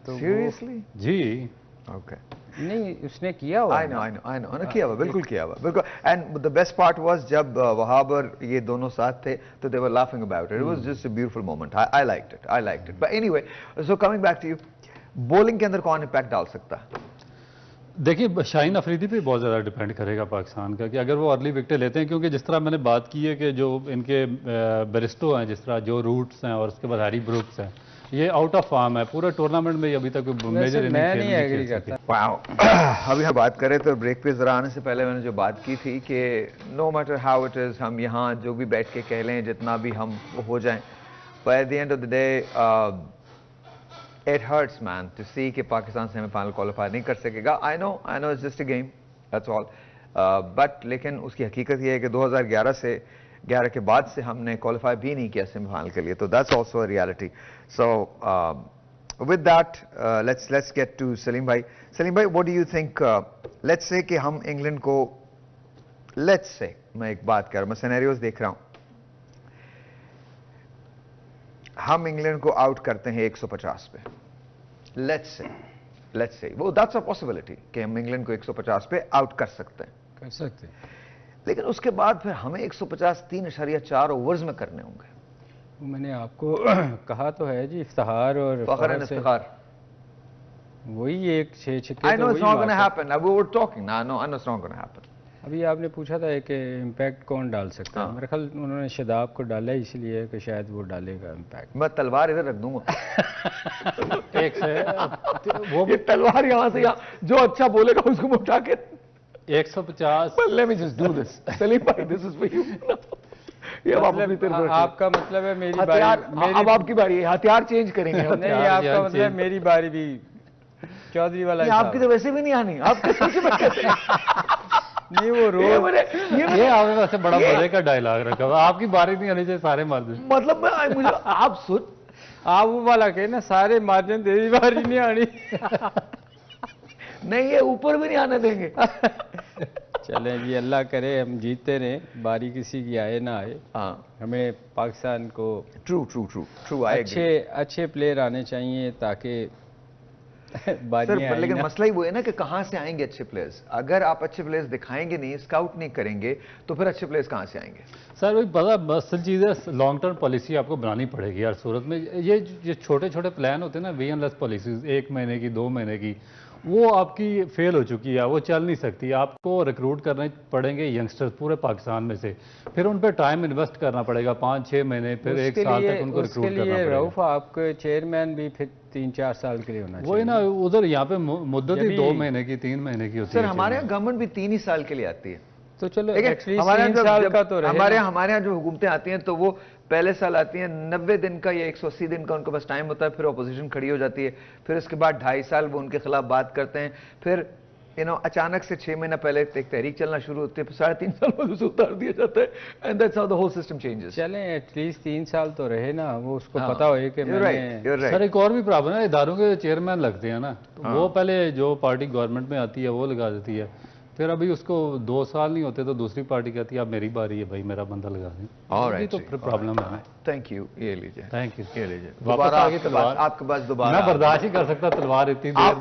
तो सीरियसली? जी ओके। नहीं, उसने किया हुआ। आई नो किया हुआ, बिल्कुल किया हुआ, बिल्कुल। And the best part was जब वहाब और ये दोनों साथ थे, तो they were laughing about it. It was just a beautiful moment. I liked it. But anyway, so coming back to you, bowling के अंदर कौन इंपैक्ट डाल सकता है? देखिए शाहीन अफरीदी पे बहुत ज़्यादा डिपेंड करेगा पाकिस्तान का कि अगर वो अर्ली विकेटें लेते हैं, क्योंकि जिस तरह मैंने बात की है कि जो इनके बेरिस्टो हैं, जिस तरह जो रूट्स हैं और उसके बाद हैरी ब्रुक्स हैं, ये आउट ऑफ फॉर्म है पूरे टूर्नामेंट में, अभी तक मेजर इनिंग मैं नहीं एग्री करता। वाओ अभी हम बात करें तो ब्रेक पे जरा आने से पहले मैंने जो बात की थी कि no matter how it is, हम यहाँ जो भी बैठ के कह लें, जितना भी हम हो जाएं, but at the end of the day it hurts man to see कि पाकिस्तान सेमीफाइनल क्वालिफाई नहीं कर सकेगा। I know it's just a game, that's all, but लेकिन उसकी हकीकत ये है कि 2011 के बाद से हमने क्वालिफाई भी नहीं किया सेमीफाइनल के लिए, तो that's also a reality. So with that let's get to Salim भाई। सलीम भाई, what do you think, let's say कि हम इंग्लैंड को, let's say, मैं एक बात कर रहा हूँ, मैं सिनेरियोज देख रहा हूँ, हम इंग्लैंड को आउट करते हैं 150 पे, लेट्स से वो दैट्स अ पॉसिबिलिटी कि हम इंग्लैंड को 150 पे आउट कर सकते हैं, लेकिन उसके बाद फिर हमें 150 3.4 ओवर्स में करने होंगे। वो मैंने आपको कहा तो है जी, इफ्तिखार और इफ्तिखार वही एक 6 छक्के। I know it's not going to happen. We were talking. I know it's not going to happen. अभी आपने पूछा था कि इम्पैक्ट कौन डाल सकता है, मेरे ख्याल उन्होंने शादाब को डाला इसलिए कि शायद वो डालेगा इम्पैक्ट। मैं तलवार इधर रख दूंगा एक से वो भी तलवार यहाँ से यहाँ, जो अच्छा बोलेगा उसको मैं उठा के 150। Let me just do this. Salim भाई, this is for you. ये अब आप अपनी तरफ आपका मतलब है मेरी हथियार, बारी, अब आपकी बारी है, हथियार चेंज करेंगे। नहीं, आपका मतलब है मेरी बारी भी चौधरी वाला। आपकी तो वैसे भी नहीं आनी, आप कसम से मत कहते नहीं वो रोज ये आपने वैसे बड़ा मजे का डायलॉग रखा हुआ, आपकी बारी नहीं आनी चाहिए, सारे मार दे। मतलब मुझे आप सुन, आप वो वाला कहे ना, सारे मार्जिन तेरी बारी नहीं आनी। नहीं, ये ऊपर भी नहीं आने देंगे। चलें जी, अल्लाह करे हम जीतते रहे, बारी किसी की आए ना आए। हाँ, हमें पाकिस्तान को ट्रू अच्छे प्लेयर आने चाहिए ताकि सर, लेकिन मसला ही वो है ना कि कहाँ से आएंगे अच्छे प्लेयर्स। अगर आप अच्छे प्लेयर्स दिखाएंगे नहीं, स्काउट नहीं करेंगे, तो फिर अच्छे प्लेयर्स कहाँ से आएंगे? सर वही पता, असल चीज़ है लॉन्ग टर्म पॉलिसी आपको बनानी पड़ेगी यार सूरत में। ये छोटे छोटे प्लान होते हैं ना, वीएनलेस पॉलिसीज, 1 महीने की 2 महीने की, वो आपकी फेल हो चुकी है, वो चल नहीं सकती। आपको रिक्रूट करने पड़ेंगे यंगस्टर्स पूरे पाकिस्तान में से, फिर उन पर टाइम इन्वेस्ट करना पड़ेगा 5-6 महीने, फिर 1 साल तक उनको रिक्रूट करना पड़ेगा। रऊफ, आपके चेयरमैन भी फिर 3-4 साल के लिए होना चाहिए। वही ना, उधर यहाँ पे मुद्दत ही 2 महीने की 3 महीने की होती है। सर हमारे यहाँ गवर्नमेंट भी 3 ही साल के लिए आती है, तो चलो हमारे यहाँ जो हुकूमतें आती हैं तो वो पहले साल आती हैं 90 दिन का या 180 दिन का उनके पास टाइम होता है, फिर अपोजिशन खड़ी हो जाती है, फिर उसके बाद 2.5 साल वो उनके खिलाफ बात करते हैं, फिर अचानक से 6 महीना पहले एक तहरीक चलना शुरू होती है, फिर 3.5 साल बाद उसे उतार दिया जाता है, and that's how the whole system changes. चलें एटलीस्ट 3 साल तो रहे ना, वो उसको पता हो कि मैंने। सर एक और भी प्रॉब्लम है, इदारों के चेयरमैन लगते हैं ना, तो वो पहले जो पार्टी गवर्नमेंट में आती है वो लगा देती है, फिर अभी उसको 2 साल नहीं होते तो दूसरी पार्टी कहती है अब मेरी बारी है भाई, मेरा बंदा लगा दें। तो फिर प्रॉब्लम है। थैंक यू, ये लीजिए। थैंक यू, ये लीजिए। वापस आ गई तलवार आपके पास दोबारा। मैं बर्दाश्त ही कर सकता तलवार इतनी देर।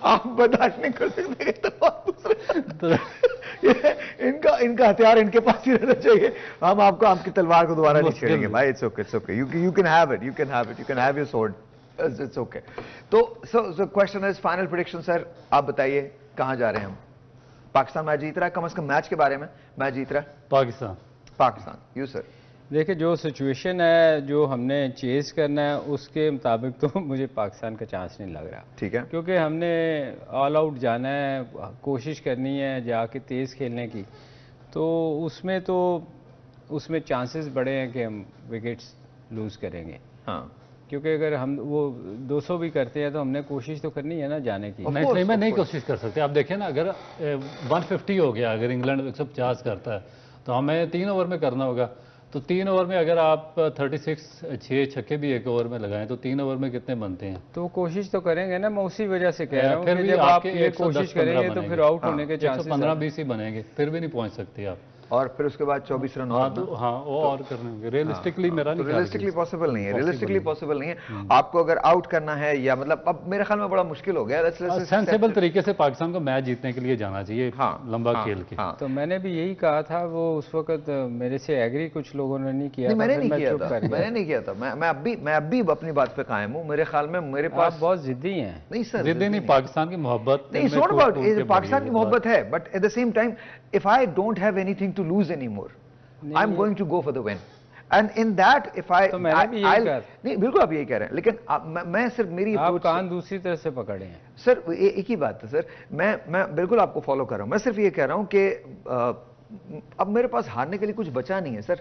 आप बर्दाश्त नहीं कर सकते तलवार इनका हथियार इनके पास ही रहना चाहिए। हम आपकी तलवार को दोबारा नहीं छेड़ेंगे भाई, it's okay, you can have it, you can have your sword, it's okay. तो question is final prediction sir, आप बताइए कहां जा रहे हैं हम? पाकिस्तान मैच जीत रहा है, कम से कम मैच के बारे में, मैच जीत रहा है पाकिस्तान। You sir? देखिए जो सिचुएशन है, जो हमने चेज करना है उसके मुताबिक तो मुझे पाकिस्तान का चांस नहीं लग रहा। ठीक है, क्योंकि हमने ऑल आउट जाना है, कोशिश करनी है जाके तेज़ खेलने की, तो उसमें चांसेस बड़े हैं कि हम विकेट्स लूज़ करेंगे। हाँ, क्योंकि अगर हम वो 200 भी करते हैं तो हमने कोशिश तो करनी है ना जाने की। नहीं, मैं नहीं कोशिश कर सकते। आप देखें ना, अगर 150 हो गया, अगर इंग्लैंड 150 करता है तो हमें 3 ओवर में करना होगा, तो 3 ओवर में अगर आप 36 6 छक्के भी 1 ओवर में लगाएं तो 3 ओवर में कितने बनते हैं? तो कोशिश तो करेंगे ना, मैं उसी वजह से कह रहा हूँ फिर कि भी जब आप ये 110 कोशिश करेंगे तो फिर आउट होने के चांसेस 115-20 ही बनेंगे, फिर भी नहीं पहुंच सकते आप। और फिर उसके बाद 24 रन हाँ और तो हाँ वो और करने होंगे रियलिस्टिकली मेरा नहीं रियलिस्टिकली पॉसिबल नहीं है, रियलिस्टिकली पॉसिबल नहीं है। आपको अगर आउट करना है या मतलब अब मेरे ख्याल में बड़ा मुश्किल हो गया। सेंसेबल तरीके से पाकिस्तान को मैच जीतने के लिए जाना चाहिए, लंबा खेल के। तो मैंने भी यही कहा था, वो उस वक्त मेरे से एग्री कुछ लोगों ने नहीं किया। मैंने नहीं किया था, मैं अब भी अपनी बात पे कायम हूँ। मेरे ख्याल में मेरे पास बहुत जिद्दी हैं। नहीं सर, जिद्दी नहीं, पाकिस्तान की मोहब्बत नहीं, इट्स नॉट अबाउट पाकिस्तान की मोहब्बत है, but at the same time if I don't have anything to lose anymore, I am going to go for the win. And in that if I, तो मैंने भी यही कहा। नहीं बिल्कुल आप यही कह रहे हैं, लेकिन मैं सिर्फ मेरी आप कान दूसरी तरह से पकड़े हैं सर। एक ही बात है सर, मैं बिल्कुल आपको फॉलो कर रहा हूं। मैं सिर्फ ये कह रहा हूं कि अब मेरे पास हारने के लिए कुछ बचा नहीं है सर,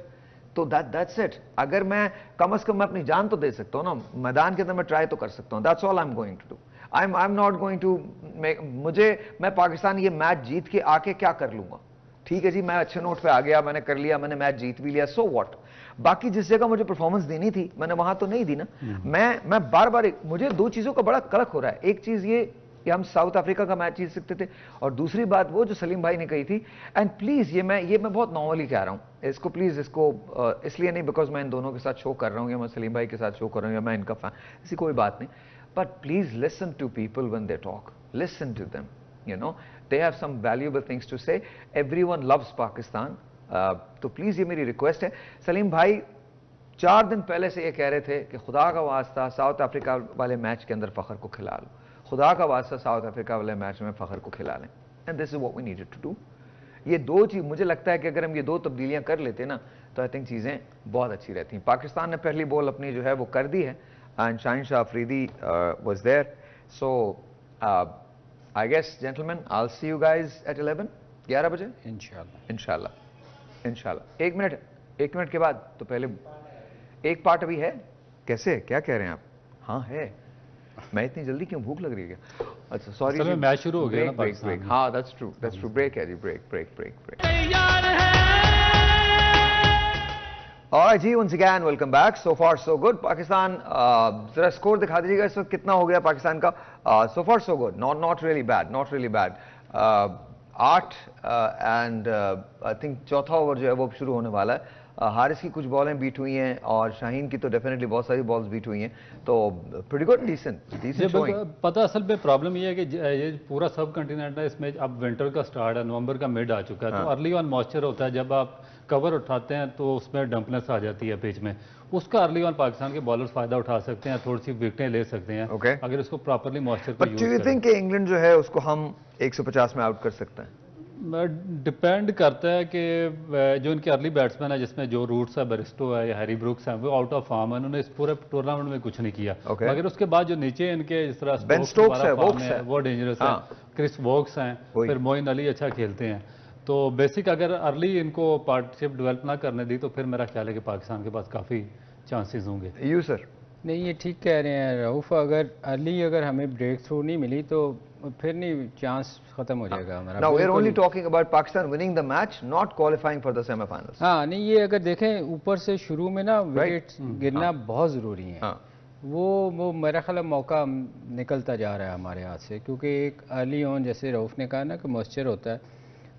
तो दैट्स इट। अगर मैं कम से कम मैं अपनी जान तो दे सकता हूं ना, मैदान के अंदर मैं ट्राई तो कर सकता हूं। That's all I am going to do. I am not going to मैं पाकिस्तान ये मैच जीत के आके क्या कर लूंगा? ठीक है जी, मैं अच्छे नोट पे आ गया, मैंने कर लिया, मैंने मैच जीत भी लिया, सो व्हाट। बाकी जिस जगह मुझे परफॉर्मेंस देनी थी मैंने वहां तो नहीं दी ना। मैं बार बार मुझे दो चीजों का बड़ा कलक हो रहा है। एक चीज ये कि हम साउथ अफ्रीका का मैच जीत सकते थे, और दूसरी बात वो जो सलीम भाई ने कही थी। एंड प्लीज ये मैं बहुत नॉर्मली कह रहा हूं इसको, प्लीज इसको इसलिए नहीं बिकॉज मैं इन दोनों के साथ शो कर रहा हूं या मैं सलीम भाई के साथ शो कर रहा हूं या मैं इनका फैन, ऐसी कोई बात नहीं। But please listen to people when they talk, listen to them, you know they have some valuable things to say. Everyone loves Pakistan, तो प्लीज ये मेरी रिक्वेस्ट है। सलीम भाई 4 दिन पहले से ये कह रहे थे कि खुदा का वास्ता साउथ अफ्रीका वाले मैच के अंदर फखर को खिला लो, खुदा का वास्ता साउथ अफ्रीका वाले मैच में फखर को खिला लें, and this is what we needed to do. ये दो चीज मुझे लगता है कि अगर हम ये दो तब्दीलियां कर लेते ना तो आई थिंक चीजें बहुत अच्छी रहती हैं। पाकिस्तान ने पहली बॉल अपनी जो है वो कर दी है, and Shaheen Shah Afridi was there. So I guess, gentlemen, I'll see you guys at 11 बजे इंशाल्लाह। एक मिनट के बाद, तो पहले एक पार्ट अभी है। कैसे, क्या कह रहे हैं आप? हाँ है, मैं इतनी जल्दी क्यों, भूख लग रही है क्या? अच्छा सॉरी, मैच शुरू हो गया ना पाकिस्तान। हाँ दैट्स ट्रू, ब्रेक है जी, ब्रेक। Alright जी, once again welcome back. So far so good. Pakistan जरा स्कोर दिखा दीजिएगा इस वक्त कितना हो गया पाकिस्तान का? So far so good. Not really bad. 8 and I think चौथा ओवर जो है वो शुरू होने वाला है। हारिस की कुछ बॉलें बीट हुई हैं और शाहीन की तो डेफिनेटली बहुत सारी बॉल्स बीट हुई हैं, तो प्रीटी गुड, डिसेंट शोइंग। पता असल में प्रॉब्लम ये है कि ये पूरा सब कंटिनेंट है, इसमें अब विंटर का स्टार्ट है, नवंबर का मिड आ चुका है, तो अर्ली ऑन मॉइस्चर होता है। जब आप कवर उठाते हैं तो उसमें डंपनेस आ जाती है पिच में, उसका अर्ली ऑन पाकिस्तान के बॉलर्स फायदा उठा सकते हैं, थोड़ी सी विकेटें ले सकते हैं अगर इसको प्रॉपर्ली मॉइस्चर को यूज करें। बट डू यू थिंक कि इंग्लैंड जो है उसको हम 150 में आउट कर सकते हैं? डिपेंड करता है कि जो इनके अर्ली बैट्समैन है, जिसमें जो रूट्स है, बेरिस्टो है या हैरी ब्रुक्स है, वो आउट ऑफ फॉर्म है, उन्होंने इस पूरे टूर्नामेंट में कुछ नहीं किया। मगर उसके बाद जो नीचे इनके जिस तरह बेन स्टोक्स है, वो डेंजरस है, क्रिस वोक्स हैं, फिर मोइन अली अच्छा खेलते हैं। तो बेसिक अगर अर्ली इनको पार्टनरशिप डेवलप ना करने दी तो फिर मेरा ख्याल है कि पाकिस्तान के पास काफ़ी चांसेस होंगे। You sir? नहीं, ये ठीक कह रहे हैं रऊफ, अगर अर्ली अगर हमें ब्रेक थ्रू नहीं मिली तो फिर नहीं, चांस खत्म हो जाएगा हमारा। Now we're only talking about Pakistan winning the match, not qualifying for the semi-finals. हाँ नहीं, ये अगर देखें ऊपर से शुरू में ना विकेट गिरना बहुत ज़रूरी है। वो मेरा ख्याल मौका निकलता जा रहा है हमारे हाथ से, क्योंकि एक अर्ली ऑन जैसे रऊफ ने कहा ना कि मॉइस्चर होता है,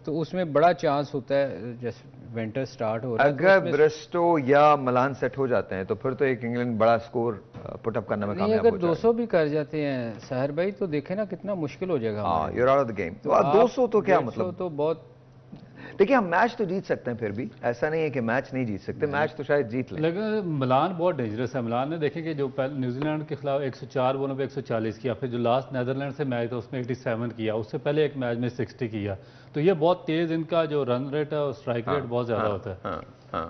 तो उसमें बड़ा चांस होता है जैसे विंटर स्टार्ट हो रहा है। अगर ब्रिस्टो या मलान सेट हो जाते हैं तो फिर तो एक इंग्लैंड बड़ा स्कोर पुटअप करने में कामयाब हो जाएगा। अगर 200 भी कर जाते हैं सहर भाई तो देखें ना कितना मुश्किल हो जाएगा। हाँ, you're out of the game। तो 200 तो क्या मतलब, तो बहुत। देखिए हम मैच तो जीत सकते हैं, फिर भी ऐसा नहीं है कि मैच नहीं जीत सकते, मैच तो शायद जीत लें। लेकिन मिलान बहुत डेंजरस है। मिलान ने देखें कि जो पहले न्यूजीलैंड के खिलाफ 104 बॉलों पे 140 किया, फिर जो लास्ट नेदरलैंड से मैच था उसमें 87 किया, उससे पहले एक मैच में 60 किया, तो ये बहुत तेज इनका जो रन रेट है और स्ट्राइक रेट बहुत ज्यादा होता है।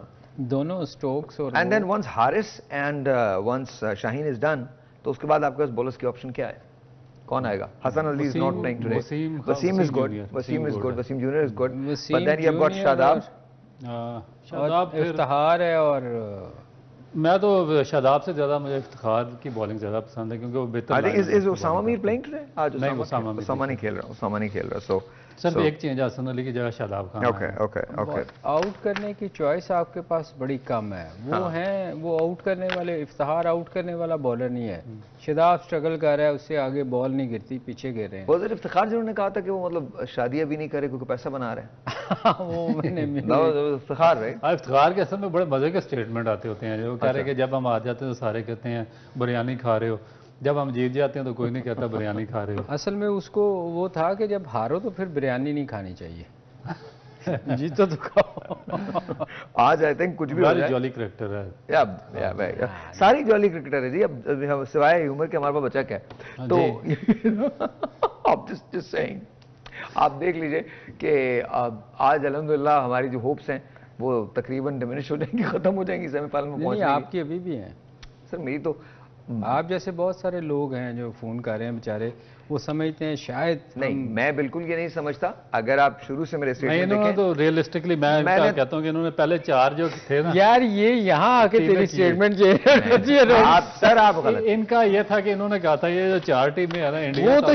दोनों स्टोक्स और and then once Haris and once Shaheen is done, तो उसके बाद आपके पास बॉलर्स की ऑप्शन क्या है? कौन आएगा? Hasan Ali is not playing today, Wasim is good, Wasim junior is good, but then you have got Shadab Iftikhar है। और मैं तो शादाब से ज्यादा मुझे इफ्तिखार की बॉलिंग ज्यादा पसंद है, क्योंकि वो बेहतर। I think is Usama Mir playing today? आज उसामा नहीं खेल रहा, सो सिर्फ एक चेंज हसन अली की जगह Shadab Khan. Okay okay okay. Out करने की चॉइस आपके पास बड़ी कम है। वो हैं, वो आउट करने वाले, इफ्तिखार आउट करने वाला बॉलर नहीं है। शादाब स्ट्रगल कर रहा है, उससे आगे बॉल नहीं गिरती, पीछे गिर रहे हैं। वो इफ्तिखार जिन्होंने कहा था कि वो मतलब शादियां भी नहीं करे क्योंकि पैसा बना रहे हैं। वो मैंने इफ्तिखार रहे। इफ्तिखार के असल में बड़े मजे के स्टेटमेंट आते होते हैं जो कह रहे कि जब हम आ जाते हैं तो सारे कहते हैं बिरयानी खा रहे हो, जब हम जीत जाते हैं तो कोई नहीं कहता बिरयानी खा रहे हो। असल में उसको वो था कि जब हारो तो फिर बिरयानी नहीं खानी चाहिए। जीतो तो खाओ। आज आई थिंक कुछ भी हो जाए, जॉली क्रिकेटर है या सारी जॉली क्रिकेटर है जी। अब सिवाय ह्यूमर के हमारे पास बचा क्या है? तो अब जस्ट सेइंग, आप देख लीजिए कि आज अल्हम्दुलिल्लाह हमारी जो होप्स हैं वो तकरीबन डिमिनिश हो जाएंगी, खत्म हो जाएंगी सेमीफाइनल में पहुंचने की। आपकी अभी भी हैं सर, मेरी तो आप जैसे बहुत सारे लोग हैं जो फोन कर रहे हैं बेचारे, वो समझते हैं शायद नहीं, मैं बिल्कुल ये नहीं समझता। अगर आप शुरू से मेरे स्टेटमेंट देखें तो रियलिस्टिकली मैं कहता हूँ कि इन्होंने पहले 4 जो थे ना यार, ये यहाँ आके तेरी स्टेटमेंट चेंज आप सर आप गलत। इनका ये था कि इन्होंने कहा था ये जो 4 टीमें है ना इंडिया, वो तो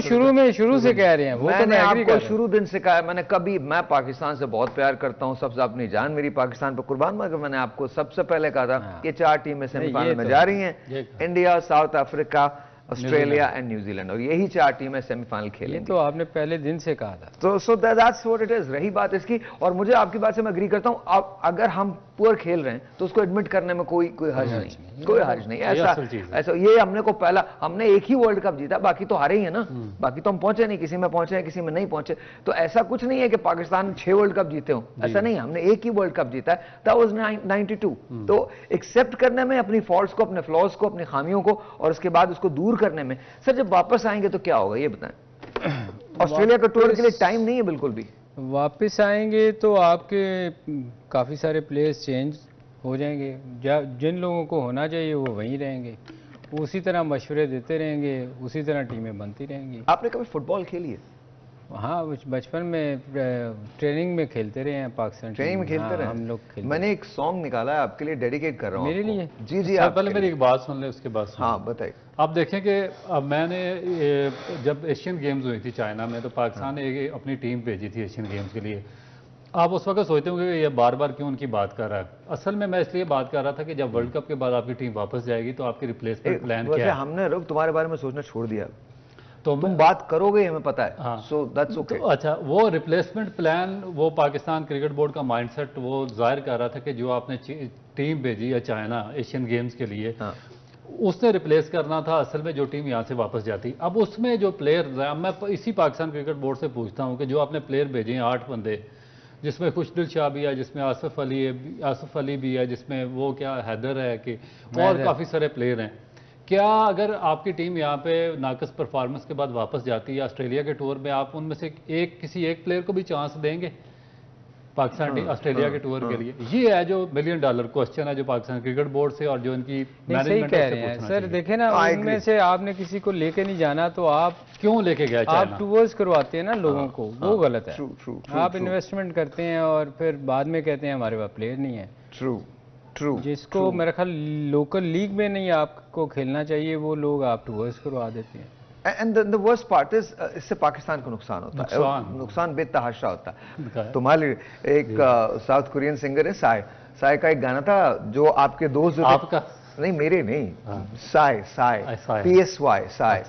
शुरू से कह रहे हैं। वो मैंने आपको शुरू दिन से कहा, मैंने कभी, मैं पाकिस्तान से बहुत प्यार करता हूँ, सबसे अपनी जान मेरी पाकिस्तान पर कुर्बान, मगर मैंने आपको सबसे पहले कहा था कि 4 टीमें सेमीफाइनल में जा रही हैं, India, south Africa, Australia and New Zealand, और यही 4 टीमें सेमीफाइनल खेलेंगी। तो आपने पहले दिन से कहा था। तो so that's what it is. रही बात इसकी, और मुझे आपकी बात से मैं एग्री करता हूं, आप अगर हम पुअर खेल रहे हैं तो उसको एडमिट करने में कोई हर्ज नहीं, कोई हर्ज नहीं। ऐसा ये हमने को पहला, हमने एक ही वर्ल्ड कप जीता, बाकी तो हारे ही है ना, बाकी तो हम पहुंचे नहीं, किसी में पहुंचे हैं किसी में नहीं पहुंचे। तो ऐसा कुछ नहीं है कि पाकिस्तान 6 वर्ल्ड कप जीते हो, ऐसा नहीं, हमने एक ही वर्ल्ड कप जीता है, दैट वाज 92। तो एक्सेप्ट करने में अपनी फॉल्ट्स को, अपने फ्लॉज को, अपनी खामियों को, और उसके बाद उसको दूर करने में, सर जब वापस आएंगे तो क्या होगा ये बताएं। ऑस्ट्रेलिया का टूर के लिए टाइम नहीं है बिल्कुल भी। वापस आएंगे तो आपके काफ़ी सारे प्लेयर्स चेंज हो जाएंगे, जिन लोगों को होना चाहिए वो वहीं रहेंगे, उसी तरह मशवरे देते रहेंगे, उसी तरह टीमें बनती रहेंगी। आपने कभी फुटबॉल खेली है? हाँ, बचपन में ट्रेनिंग में खेलते रहे हैं पाकिस्तान, ट्रेनिंग में खेलते रहे हम लोग खेलते। मैंने एक सॉन्ग निकाला है आपके लिए, डेडिकेट कर रहा हूँ मेरे लिए। जी जी। आप पहले मेरी एक बात सुन ले, उसके बाद हाँ बताइए। आप देखें कि अब मैंने जब एशियन गेम्स हुई थी चाइना में, तो पाकिस्तान ने अपनी टीम भेजी थी एशियन गेम्स के लिए। आप उस वक्त सोचते होंगे कि ये बार बार क्यों उनकी बात कर रहा है। असल में मैं इसलिए बात कर रहा था कि जब वर्ल्ड कप के बाद आपकी टीम वापस जाएगी तो आपकी रिप्लेसमेंट प्लान क्या है। हमने तुम्हारे बारे में सोचना छोड़ दिया, तो तुम बात करोगे हमें पता है। हाँ, सो दैट्स ओके। अच्छा, वो रिप्लेसमेंट प्लान, वो पाकिस्तान क्रिकेट बोर्ड का माइंडसेट वो जाहिर कर रहा था कि जो आपने टीम भेजी है चाइना एशियन गेम्स के लिए, हाँ, उसने रिप्लेस करना था असल में जो टीम यहाँ से वापस जाती। अब उसमें जो प्लेयर, मैं इसी पाकिस्तान क्रिकेट बोर्ड से पूछता हूँ कि जो आपने प्लेयर भेजे हैं 8 बंदे, जिसमें खुशदिल शाह भी है, जिसमें आसिफ अली भी है, जिसमें वो क्या हैदर है कि, और काफ़ी सारे प्लेयर हैं, क्या अगर आपकी टीम यहाँ पे नाकस परफॉर्मेंस के बाद वापस जाती है ऑस्ट्रेलिया के टूर में, आप उनमें से किसी एक प्लेयर को भी चांस देंगे पाकिस्तान ऑस्ट्रेलिया के टूर के लिए? ये है जो $1 मिलियन क्वेश्चन है जो पाकिस्तान क्रिकेट बोर्ड से और जो इनकी मैनेजमेंट कह रहे हैं। सर देखे ना, उनमें से आपने किसी को लेके नहीं जाना, तो आप क्यों लेके गए? आप टूर्स करवाते हैं ना लोगों को, वो गलत है। आप इन्वेस्टमेंट करते हैं और फिर बाद में कहते हैं हमारे पास प्लेयर नहीं है। ट्रू। जिसको मेरा ख्याल लोकल लीग में नहीं आपको खेलना चाहिए, वो लोग आप टूर्स करवा देते हैं। And the worst part is, इससे पाकिस्तान को नुकसान होता है, नुकसान बेतहाशा होता है। तुम्हारे एक साउथ कोरियन सिंगर है साय का एक गाना था जो आपके दोस्त, आपका नहीं मेरे नहीं, साय PSY साय,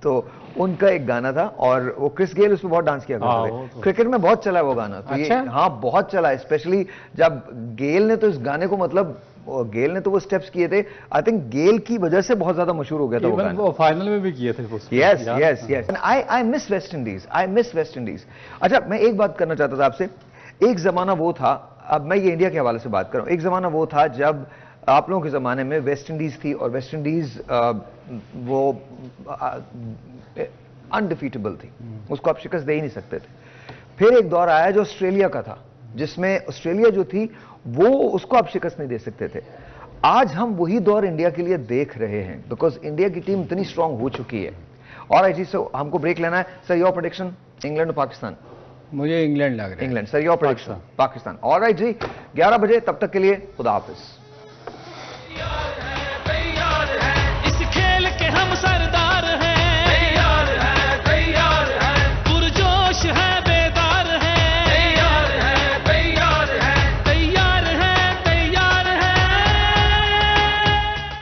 तो उनका एक गाना था और वो क्रिस गेल उस पर बहुत डांस किया करते थे। क्रिकेट में बहुत चला वो गाना, तो अच्छा? ये हाँ बहुत चला, स्पेशली जब गेल ने तो इस गाने को, मतलब गेल ने तो वो स्टेप्स किए थे, आई थिंक गेल की वजह से बहुत ज्यादा मशहूर हो गया था वो गाना। वो फाइनल में भी किए थे। Yes I miss West Indies. अच्छा, मैं एक बात करना चाहता था आपसे। एक जमाना वो था, अब मैं ये इंडिया के हवाले से बात कर रहा हूं, एक जमाना वो था जब आप लोगों के ज़माने में वेस्ट इंडीज़ थी और वेस्ट इंडीज़ वो अनडिफीटेबल थी, उसको आप शिकस्त दे ही नहीं सकते थे। फिर एक दौर आया जो ऑस्ट्रेलिया का था, जिसमें ऑस्ट्रेलिया जो थी वो, उसको आप शिकस्त नहीं दे सकते थे। आज हम वही दौर इंडिया के लिए देख रहे हैं, बिकॉज इंडिया की टीम इतनी स्ट्रांग हो चुकी है। और आई जी, सो हमको ब्रेक लेना है। सर योर प्रेडिक्शन, इंग्लैंड और पाकिस्तान? मुझे इंग्लैंड लग रहा है। England. Sir your prediction? Pakistan. Alright जी, 11 बजे, तब तक के लिए खुदा हाफिज।